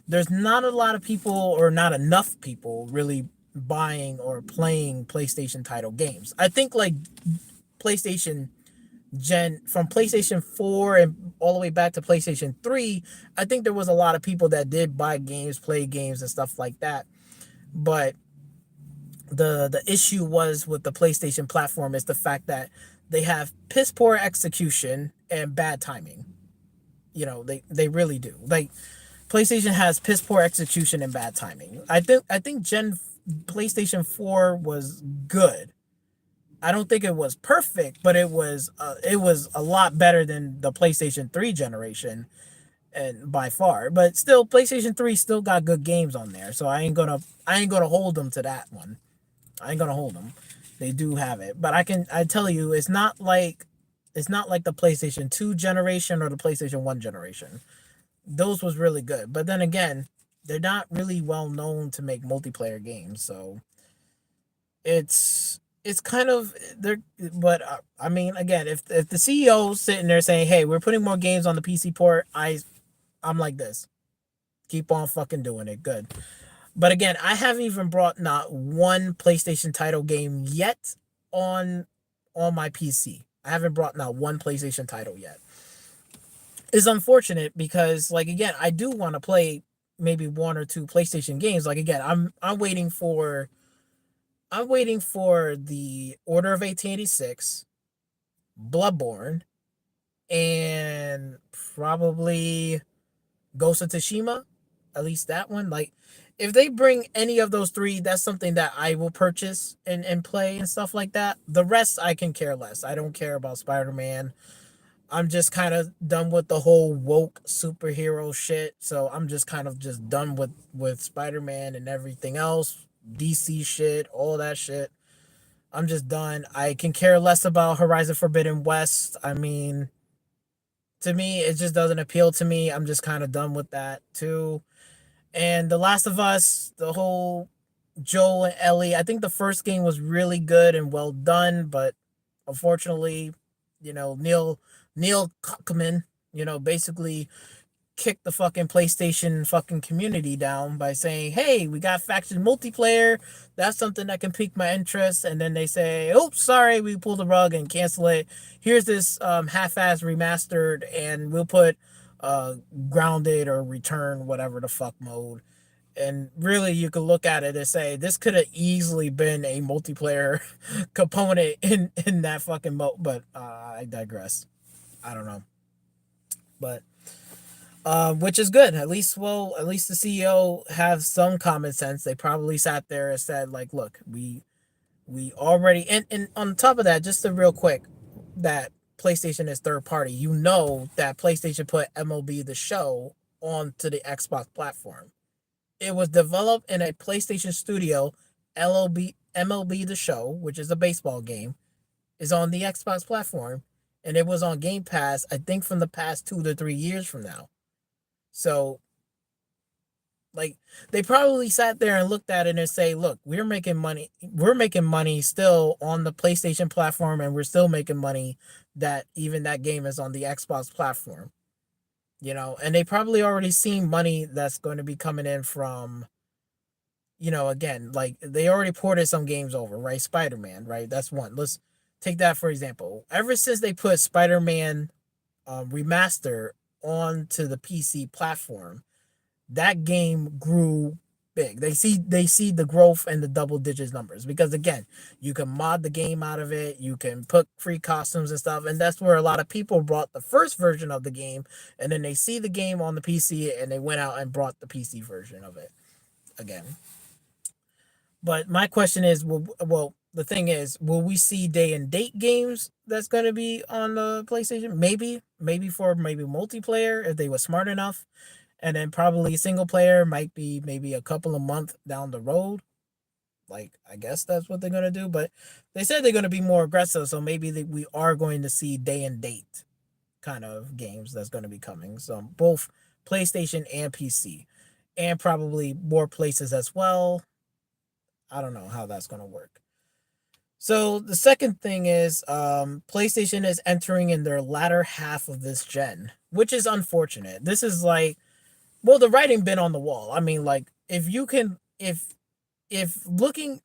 there's not a lot of people or not enough people really buying or playing PlayStation title games. I think like PlayStation from PlayStation 4 and all the way back to PlayStation 3, I think there was a lot of people that did buy games, play games and stuff like that. But the issue was with the PlayStation platform is the fact that they have piss poor execution and bad timing. They really do. Like, PlayStation has piss poor execution and bad timing. I think PlayStation 4 was good. I don't think it was perfect, but it was a lot better than the PlayStation 3 generation, and by far. But still, PlayStation 3 still got good games on there, so I ain't gonna hold them to that one. I ain't gonna hold them. They do have it, but I tell you, it's not like the PlayStation 2 generation or the PlayStation 1 generation. Those was really good, but then again, they're not really well known to make multiplayer games, so it's kind of there. But I mean, again, if the CEO's sitting there saying, "Hey, we're putting more games on the PC port," I'm like this. Keep on fucking doing it. Good. But again, I haven't even brought not one PlayStation title game yet on my PC. I haven't brought not one PlayStation title yet. It's unfortunate because, like, again, I do want to play maybe 1 or 2 PlayStation games. Like, again, I'm waiting for the Order of 1886, Bloodborne, and probably Ghost of Tsushima. At least that one. Like, if they bring any of those 3, that's something that I will purchase and play and stuff like that. The rest I can care less. I don't care about Spider-Man. I'm just kind of done with the whole woke superhero shit. So I'm just kind of just done with Spider-Man and everything else. DC shit, all that shit. I'm just done. I can care less about Horizon Forbidden West. I mean, to me, it just doesn't appeal to me. I'm just kind of done with that too. And The Last of Us, the whole Joel and Ellie, I think the first game was really good and well done, but unfortunately, Neil Druckmann, basically kick the fucking PlayStation fucking community down by saying, "Hey, we got faction multiplayer. That's something that can pique my interest." And then they say, "Oops, sorry, we pulled the rug and cancel it. Here's this half-ass remastered, and we'll put uh, grounded or return whatever the fuck mode." And really, you could look at it and say this could have easily been a multiplayer component in that fucking mode. But I digress. I don't know, but which is good. At least, well, at least the CEO have some common sense. They probably sat there and said, like, look, we already, and on top of that, just a real quick, that PlayStation is third party. You know that PlayStation put MLB the Show onto the Xbox platform. It was developed in a PlayStation studio. MLB the Show, which is a baseball game, is on the Xbox platform, and it was on Game Pass. I think from the past 2 to 3 years from now. So, like, they probably sat there and looked at it and say, "Look, we're making money. We're making money still on the PlayStation platform, and we're still making money that even that game is on the Xbox platform." And they probably already seen money that's going to be coming in from, again, like they already ported some games over, right? Spider-Man, right? That's one. Let's take that for example. Ever since they put Spider-Man remaster onto the PC platform, that game grew big. They see the growth and the double digits numbers because again, you can mod the game out of it, you can put free costumes and stuff, and that's where a lot of people brought the first version of the game, and then they see the game on the PC and they went out and brought the PC version of it again. But my question is, well, the thing is, will we see day and date games that's going to be on the PlayStation? Maybe for maybe multiplayer if they were smart enough, and then probably single player might be maybe a couple of months down the road. Like I guess that's what they're gonna do, but they said they're gonna be more aggressive, so maybe we are going to see day and date kind of games that's going to be coming. So both PlayStation and PC, and probably more places as well. I don't know how that's gonna work. So the second thing is PlayStation is entering in their latter half of this gen, which is unfortunate. This is like, well, the writing been on the wall. I mean, like if you can, if looking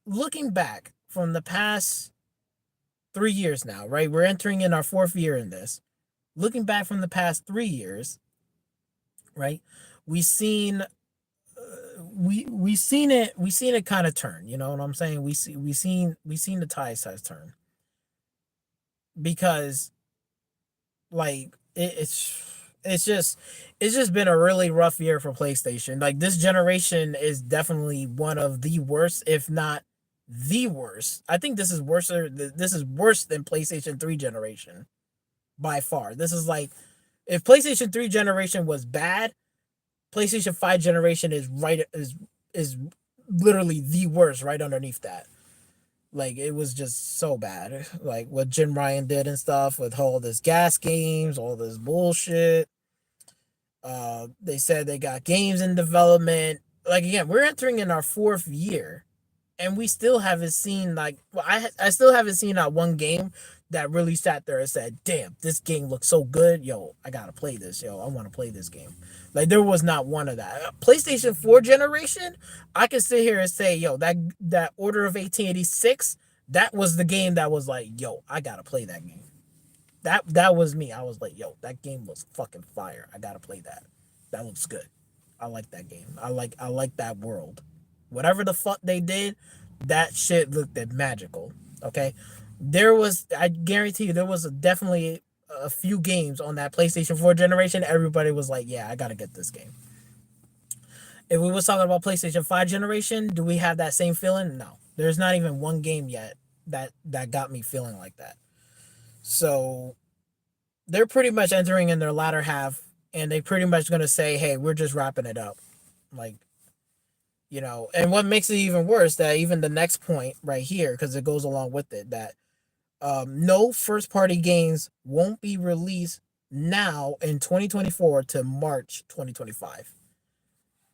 back from the past 3 years now, right? We're entering in our fourth year in this. Looking back from the past 3 years, right? We seen we seen it kind of turn. You know what I'm saying? We seen the tide size turn because like it's just been a really rough year for PlayStation. Like this generation is definitely one of the worst, if not the worst. I think this is worse. This is worse than PlayStation 3 generation by far. This is like if PlayStation 3 generation was bad, PlayStation 5 generation is literally the worst right underneath that. Like it was just so bad. Like what Jim Ryan did and stuff with all this gas games, all this bullshit. They said they got games in development. Like again, we're entering in our fourth year, and we still haven't seen like well, I still haven't seen that one game that really sat there and said, "Damn, this game looks so good, yo, I gotta play this, yo, I want to play this game." Like there was not one of that. PlayStation 4 generation, I can sit here and say, "Yo, that Order of 1886, that was the game that was like, yo, I gotta play that game." That was me. I was like, "Yo, that game was fucking fire. I gotta play that. That looks good. I like that game. I like that world. Whatever the fuck they did, that shit looked magical." Okay, I guarantee you, there was definitely a few games on that PlayStation 4 generation. Everybody was like, "Yeah, I gotta get this game." If we was talking about PlayStation 5 generation, do we have that same feeling? No, there's not even one game yet that got me feeling like that. So they're pretty much entering in their latter half, and they pretty much gonna say, "Hey, we're just wrapping it up." Like, and what makes it even worse, that even the next point right here, because it goes along with it, that no first party games won't be released now in 2024 to March 2025.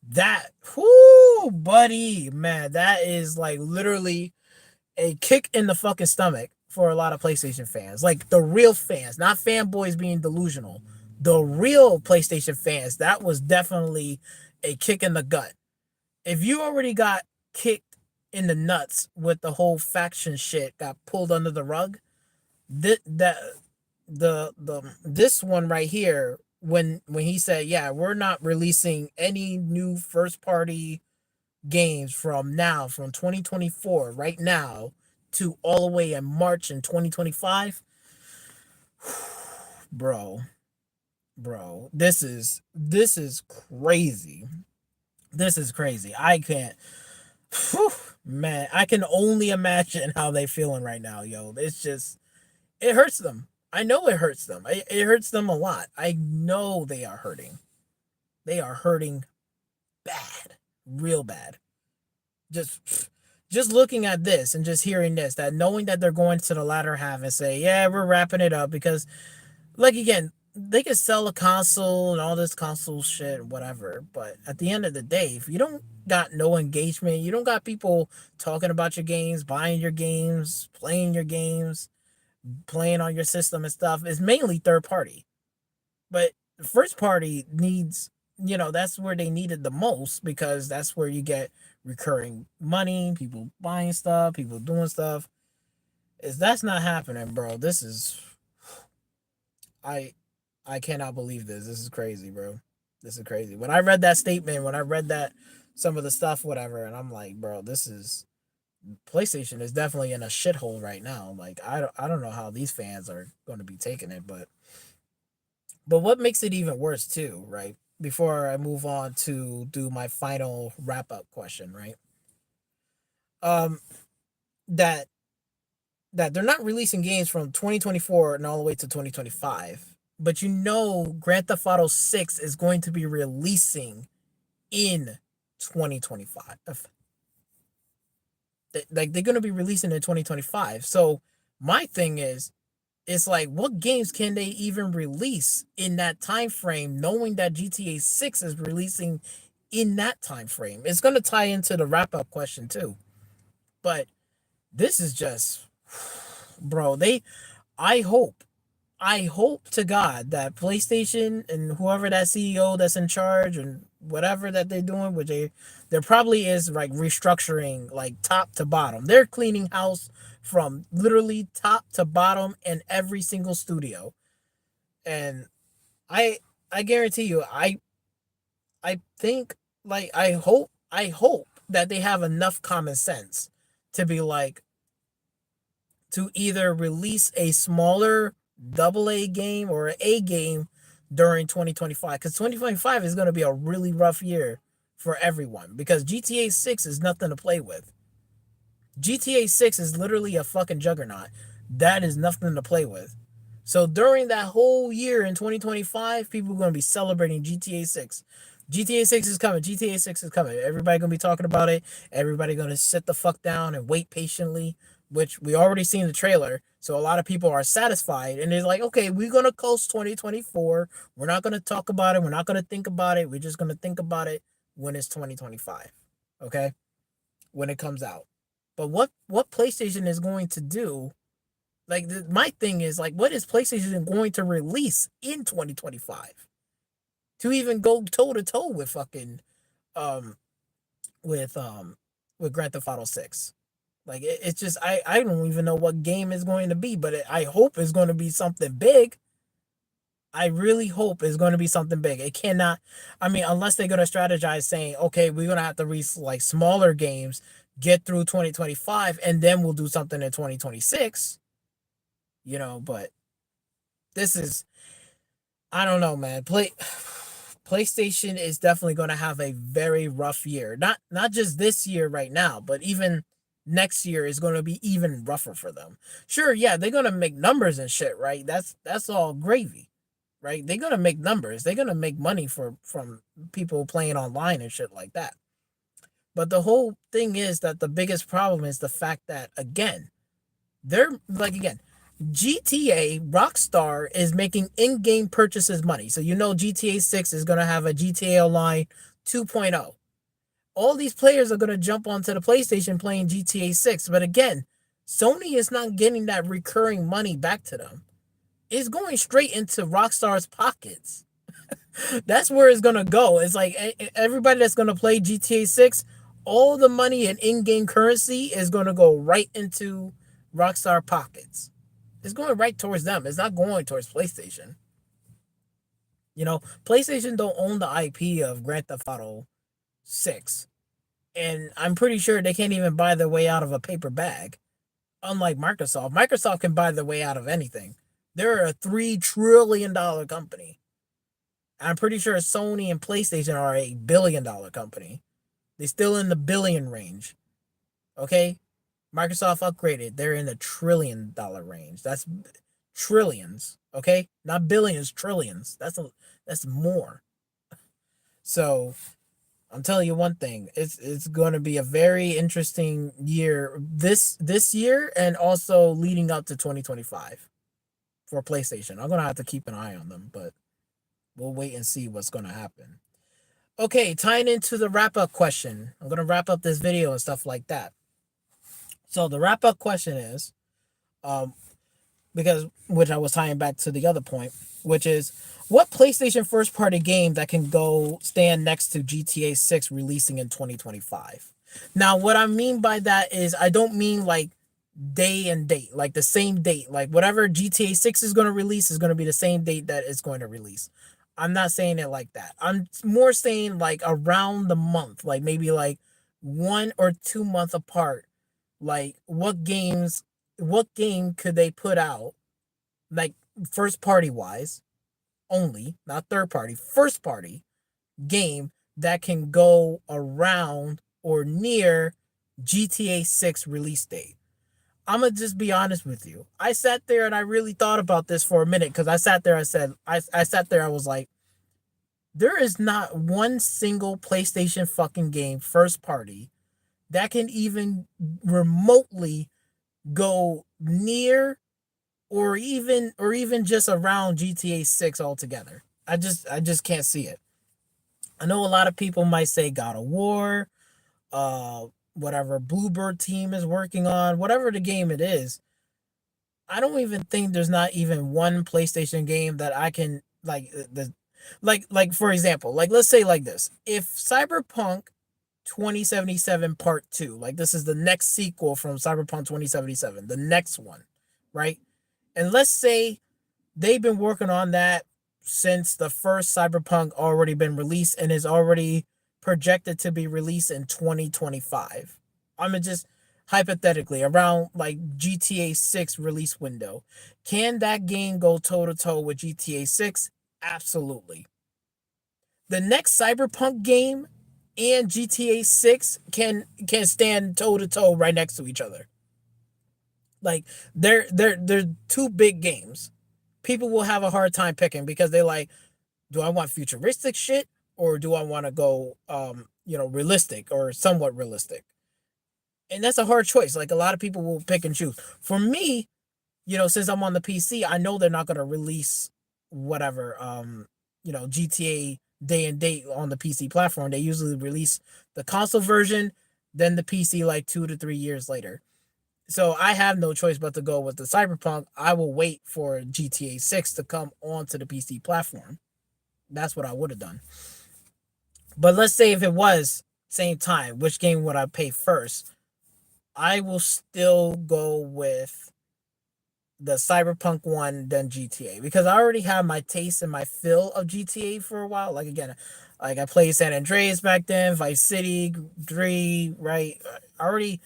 That, whoo, buddy, man, that is like literally a kick in the fucking stomach for a lot of PlayStation fans. Like the real fans, not fanboys being delusional. the real PlayStation fans, that was definitely a kick in the gut. If you already got kicked in the nuts with the whole faction shit, got pulled under the rug, that the this one right here, when he said, yeah, we're not releasing any new first party games from 2024 right now to all the way in March in 2025. bro bro, this is crazy. This is crazy. I can't. Whew, man, I can only imagine how they feeling right now, yo. It's just, it hurts them. I know it hurts them. It hurts them a lot. I know they are hurting. They are hurting bad, real bad. Just looking at this and just hearing this, that knowing that they're going to the latter half and say, yeah, we're wrapping it up because, like, again, they could sell a console and all this console shit, whatever. But at the end of the day, if you don't got no engagement, you don't got people talking about your games, buying your games, playing on your system and stuff, it's mainly third party. But first party needs, that's where they need it the most because that's where you get recurring money, people buying stuff, people doing stuff. Is that's not happening, bro. This is, I I cannot believe this. This is crazy, bro. This is crazy. When I read that statement, when I read that some of the stuff, whatever, and I'm like, bro, this is, PlayStation is definitely in a shithole right now. Like, I don't know how these fans are going to be taking it, but what makes it even worse too, right? Before I move on to do my final wrap up question, right? Um, that they're not releasing games from 2024 and all the way to 2025, but Grand Theft Auto 6 is going to be releasing in 2025. Like, they're going to be releasing in 2025. So my thing is, it's like, what games can they even release in that time frame, knowing that GTA 6 is releasing in that time frame? It's going to tie into the wrap up question too. But this is just, bro, I hope I hope to God that PlayStation and whoever that CEO that's in charge and whatever that they're doing, which there probably is, like, restructuring, like, top to bottom. They're cleaning house from literally top to bottom in every single studio. And I I guarantee you, I think, like, I hope that they have enough common sense to be like, to either release a smaller double A game or an A game during 2025, because 2025 is going to be a really rough year for everyone because GTA 6 is nothing to play with. GTA 6 is literally a fucking juggernaut. That is nothing to play with. So during that whole year in 2025, people are going to be celebrating GTA 6. GTA 6 is coming. GTA 6 is coming. Everybody going to be talking about it. Everybody going to sit the fuck down and wait patiently, which we already seen the trailer. So a lot of people are satisfied and they're like, okay, we're going to coast 2024. We're not going to talk about it. We're not going to think about it. We're just going to think about it when it's 2025. Okay? When it comes out. But what PlayStation is going to do, like, my thing is, like, what is PlayStation going to release in 2025 to even go toe to toe with fucking um with um with Grand Theft Auto 6? Like, it's just, I don't even know what game is going to be, but I hope it's going to be something big. I really hope it's going to be something big. It cannot, I mean, unless they're going to strategize saying, okay, we're going to have to release, like, smaller games, get through 2025, and then we'll do something in 2026, but this is, I don't know, man. PlayStation is definitely going to have a very rough year. Not just this year right now, but even next year is going to be even rougher for them. Sure, yeah, they're going to make numbers and shit, right? That's all gravy. Right? They're gonna make numbers. They're gonna make money from people playing online and shit like that. But the whole thing is that the biggest problem is the fact that, again, they're like, again, GTA Rockstar is making in-game purchases money. So GTA 6 is gonna have a GTA Online 2.0. All these players are gonna jump onto the PlayStation playing GTA 6. But again, Sony is not getting that recurring money back to them. is going straight into Rockstar's pockets. That's where it's gonna go. It's like everybody that's gonna play GTA 6, all the money and in-game currency is gonna go right into Rockstar pockets. It's going right towards them. It's not going towards PlayStation. PlayStation don't own the IP of Grand Theft Auto 6. And I'm pretty sure they can't even buy their way out of a paper bag. Unlike Microsoft. Microsoft can buy their way out of anything. They're a $3 trillion company. I'm pretty sure Sony and PlayStation are a $1 billion company. They're still in the billion range. Okay? Microsoft upgraded. They're in the $1 trillion range. That's trillions. Okay? Not billions, trillions. That's more. So I'm telling you one thing. It's going to be a very interesting year this year, and also leading up to 2025 for PlayStation. I'm going to have to keep an eye on them, but we'll wait and see what's going to happen. Okay, tying into the wrap up question. I'm going to wrap up this video and stuff like that. So the wrap up question is, which I was tying back to the other point, which is, what PlayStation first party game that can go stand next to GTA 6 releasing in 2025? Now, what I mean by that is, I don't mean like day and date, like the same date, like whatever GTA 6 is going to release is going to be the same date that it's going to release. I'm not saying it like that. I'm more saying like around the month, like maybe like 1 or 2 months apart. Like what game could they put out, like first party wise only, not third party, first party game that can go around or near GTA 6 release date? I'm gonna just be honest with you. I sat there and I really thought about this for a minute, because I sat there, I was like, there is not one single PlayStation fucking game first party that can even remotely go near or even just around GTA 6 altogether. I just can't see it. I know a lot of people might say God of War, uh whatever Bluebird team is working on, whatever the game it is. I don't even think there's not even one PlayStation game that I can like like for example, like let's say like this. If Cyberpunk 2077 Part 2, like this is the next sequel from Cyberpunk 2077, the next one, right? And let's say they've been working on that since the first Cyberpunk already been released and is already projected to be released in 2025. I'm mean, just hypothetically around like GTA 6 release window. Can that game go toe to toe with GTA 6? Absolutely. The next Cyberpunk game and GTA 6 can stand toe to toe right next to each other. Like they're two big games. People will have a hard time picking, because they like, do I want futuristic shit, or do I want to go realistic or somewhat realistic? And that's a hard choice. Like a lot of people will pick and choose. For me, since I'm on the PC, I know they're not going to release whatever GTA day and date on the PC platform. They usually release the console version, then the PC like 2 to 3 years later. So I have no choice but to go with the Cyberpunk. I will wait for GTA 6 to come onto the PC platform. That's what I would have done. But let's say if it was same time, which game would I pay first? I will still go with the Cyberpunk one than GTA, because I already have my taste and my fill of GTA for a while. Like again, like I played San Andreas back then, Vice City 3, right? I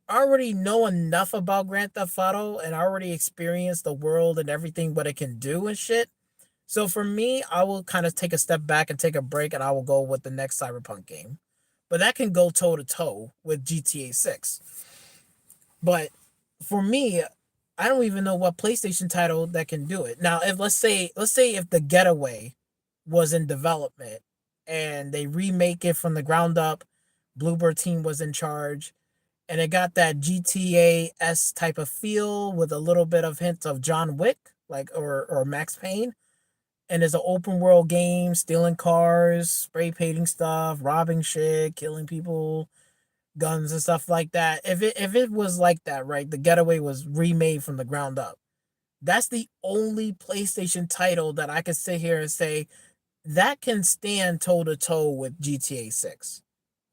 already know enough about Grand Theft Auto, and I already experienced the world and everything what it can do and shit. So for me, I will kind of take a step back and take a break, and I will go with the next Cyberpunk game. But that can go toe to toe with GTA 6. But for me, I don't even know what PlayStation title that can do it. Now, if let's say if The Getaway was in development and they remake it from the ground up, Bluebird team was in charge, and it got that GTA-S type of feel with a little bit of hints of John Wick, like or Max Payne, and it's an open world game, stealing cars, spray painting stuff, robbing shit, killing people, guns and stuff like that. If it was like that, right? The Getaway was remade from the ground up. That's the only PlayStation title that I can sit here and say that can stand toe to toe with GTA 6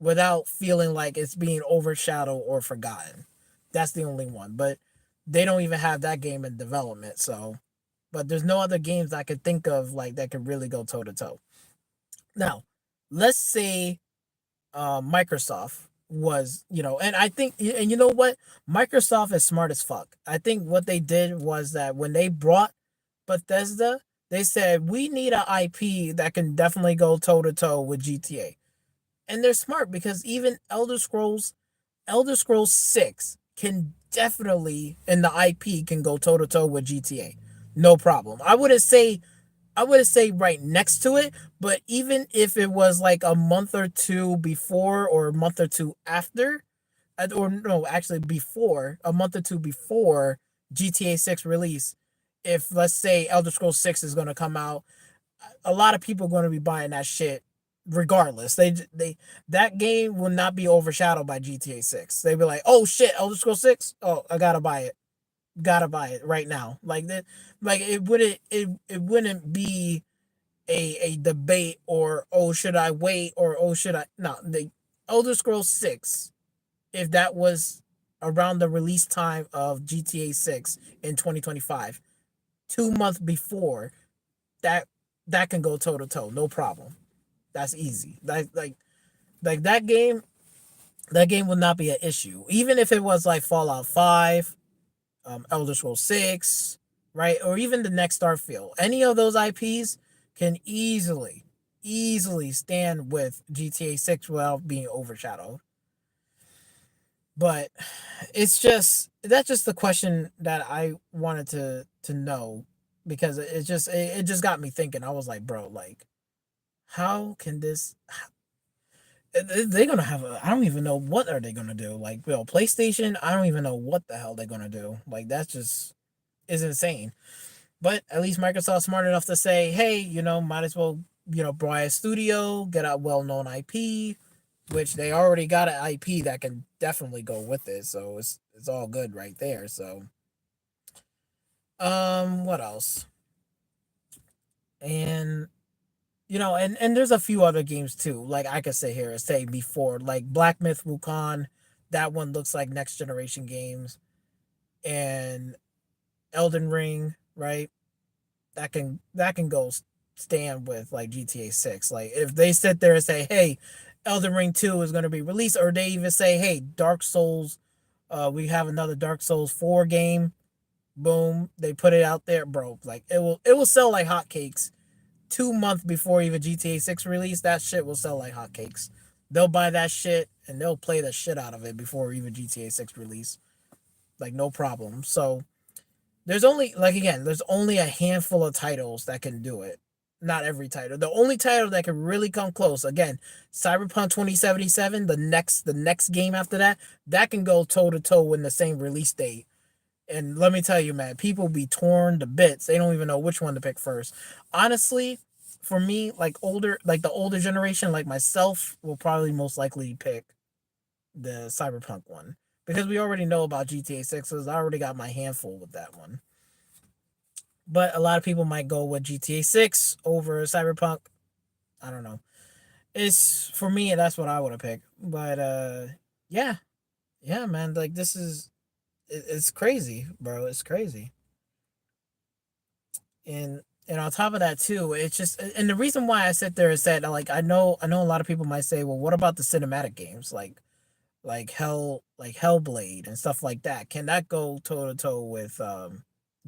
without feeling like it's being overshadowed or forgotten. That's the only one. But they don't even have that game in development. So, but there's no other games I could think of like that could really go toe to toe. Now, let's say Microsoft was, and I think, and you know what? Microsoft is smart as fuck. I think what they did was that when they brought Bethesda, they said we need an IP that can definitely go toe to toe with GTA, and they're smart because even Elder Scrolls 6 can definitely, and the IP can go toe to toe with GTA, no problem. I wouldn't say right next to it, but even if it was like a month or two before or a month or two after, or no, actually before, a month or two before GTA 6 release, if let's say Elder Scrolls 6 is going to come out, a lot of people are going to be buying that shit regardless. They that game will not be overshadowed by GTA 6. They'll be like, "Oh shit, Elder Scrolls 6? Oh, I got to buy it. Got to buy it right now." Like that, like it wouldn't be a debate, or oh should I wait, or oh should I, no, the Elder Scrolls 6, if that was around the release time of GTA 6 in 2025, 2 months before, that that can go toe to toe, no problem. That's easy. Like that game will not be an issue. Even if it was like Fallout 5, Elder Scrolls 6, right? Or even the next Starfield. Any of those IPs can easily stand with GTA 6 without being overshadowed. But that's just the question that I wanted to know, because it just got me thinking. I was like, bro, like how can this, they're gonna have I don't even know what are they gonna do. Like, PlayStation, I don't even know what the hell they're gonna do. Like, that's just is insane. But at least Microsoft's smart enough to say, hey, might as well, buy a studio, get a well known IP, which they already got an IP that can definitely go with it. So it's all good right there. So what else? And and there's a few other games too. Like I could sit here and say before, like Black Myth Wukong, that one looks like next generation games, and Elden Ring, right? That can go stand with like GTA 6. Like if they sit there and say, "Hey, Elden Ring 2 is going to be released," or they even say, "Hey, Dark Souls, we have another Dark Souls 4 game." Boom, they put it out there, bro. Like it will sell like hotcakes. 2 months before even GTA 6 release, that shit will sell like hotcakes. They'll buy that shit and they'll play the shit out of it before even GTA 6 release. Like no problem. So there's only a handful of titles that can do it. Not every title. The only title that can really come close, again, Cyberpunk 2077, the next game after that, that can go toe to toe in the same release date. And let me tell you, man, people be torn to bits. They don't even know which one to pick first. Honestly, for me, like the older generation, like myself, will probably most likely pick the Cyberpunk one, because we already know about GTA 6. I already got my handful with that one. But a lot of people might go with GTA 6 over Cyberpunk. I don't know. It's for me, that's what I would have picked. But yeah, yeah, man. Like it's crazy, bro. It's crazy. And on top of that too, it's just, and the reason why I sit there and said, like, I know a lot of people might say, well, what about the cinematic games like Hellblade and stuff like that? Can that go toe to toe with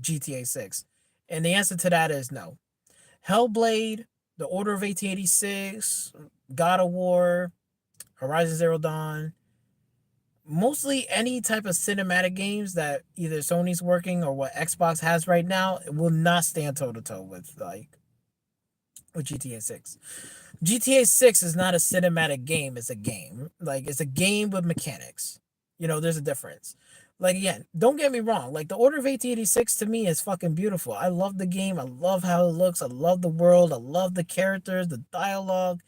GTA 6? And the answer to that is no. Hellblade, The Order of 1886, God of War, Horizon Zero Dawn, mostly any type of cinematic games that either Sony's working or what Xbox has right now, will not stand toe to toe with GTA 6. GTA 6 is not a cinematic game, it's a game. Like, it's a game with mechanics. There's a difference. Like, again, don't get me wrong. Like, The Order of 1886 to me is fucking beautiful. I love the game. I love how it looks. I love the world. I love the characters, the dialogue.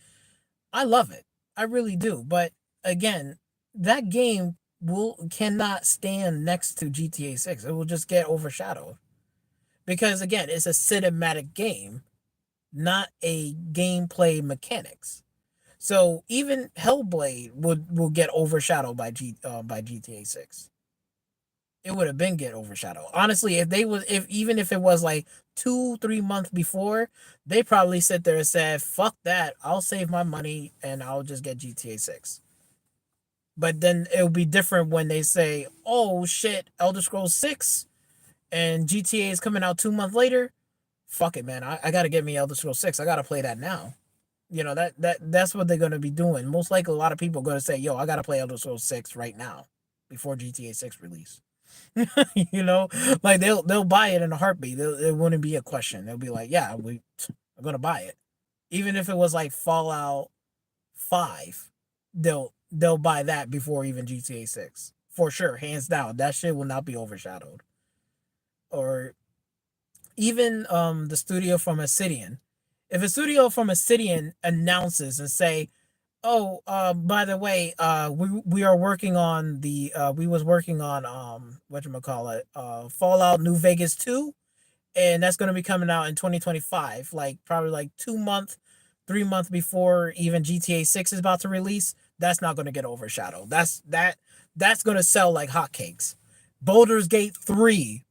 I love it. I really do. But again, that game will cannot stand next to GTA 6. It will just get overshadowed. because again, it's a cinematic game, not a gameplay mechanics. So even Hellblade will get overshadowed by GTA 6. It would have been get overshadowed. Honestly, if even if it was like 2-3 months before, they probably sit there and said, "Fuck that! I'll save my money and I'll just get GTA 6." But then it'll be different when they say, "Oh shit, Elder Scrolls 6 and GTA is coming out 2 months later." Fuck it, man. I gotta get me Elder Scrolls 6. I gotta play that now. That's what they're gonna be doing. Most likely, a lot of people are gonna say, "Yo, I gotta play Elder Scrolls 6 right now before GTA 6 release." you know, like they'll buy it in a heartbeat. It wouldn't be a question. They'll be like, "Yeah, I'm gonna buy it," even if it was like Fallout 5. They'll buy that before even GTA 6 for sure, hands down. That shit will not be overshadowed. Or even the studio from Obsidian. If a studio from Obsidian announces and say, "Oh, by the way, we are working on we was working on whatchamacallit, Fallout New Vegas 2, and that's going to be coming out in 2025, like probably like 2 month, 3 month before even GTA 6 is about to release." That's not going to get overshadowed. That's going to sell like hotcakes. Baldur's Gate 3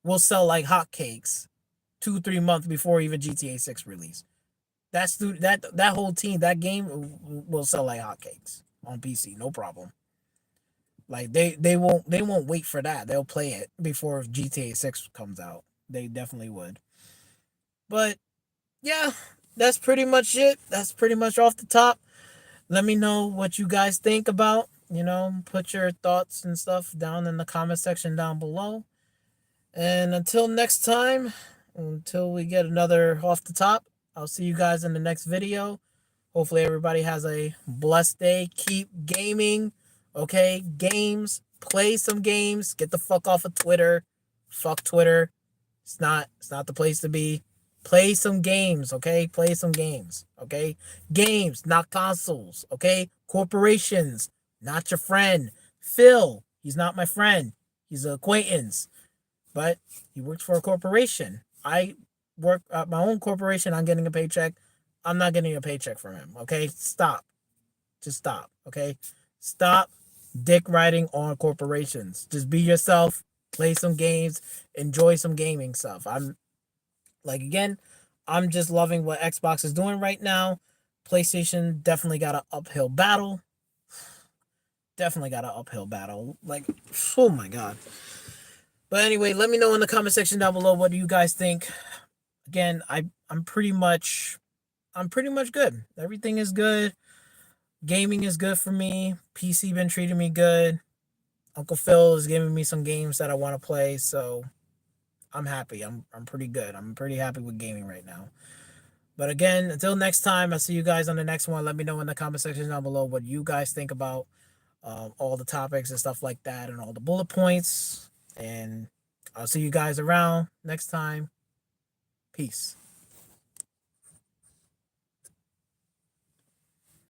will sell like hotcakes 2-3 months before even GTA 6 release. That whole team, that game will sell like hotcakes on PC, no problem. Like they won't wait for that. They'll play it before GTA 6 comes out. They definitely would. But yeah, that's pretty much it. That's pretty much off the top. Let me know what you guys think about. Put your thoughts and stuff down in the comment section down below. And until next time, until we get another off the top, I'll see you guys in the next video. Hopefully, everybody has a blessed day. Keep gaming, okay? Games, play some games. Get the fuck off of Twitter. Fuck Twitter. It's not the place to be. Play some games, okay? Play some games, okay? Games, not consoles, okay? Corporations, not your friend. Phil, he's not my friend. He's an acquaintance, but he works for a corporation. I work at my own corporation. I'm getting a paycheck. I'm not getting a paycheck from him. Okay, stop. Just stop. Okay, stop dick riding on corporations. Just be yourself. Play some games. Enjoy some gaming stuff. I'm like again, I'm just loving what Xbox is doing right now. PlayStation definitely got an uphill battle. Definitely got an uphill battle. Like, oh my god. But anyway, let me know in the comment section down below, what do you guys think. Again, I'm pretty much good. Everything is good. Gaming is good for me. PC been treating me good. Uncle Phil is giving me some games that I want to play, so I'm happy. I'm pretty good. I'm pretty happy with gaming right now. But again, until next time, I'll see you guys on the next one. Let me know in the comment section down below what you guys think about all the topics and stuff like that, and all the bullet points. And I'll see you guys around next time. Peace.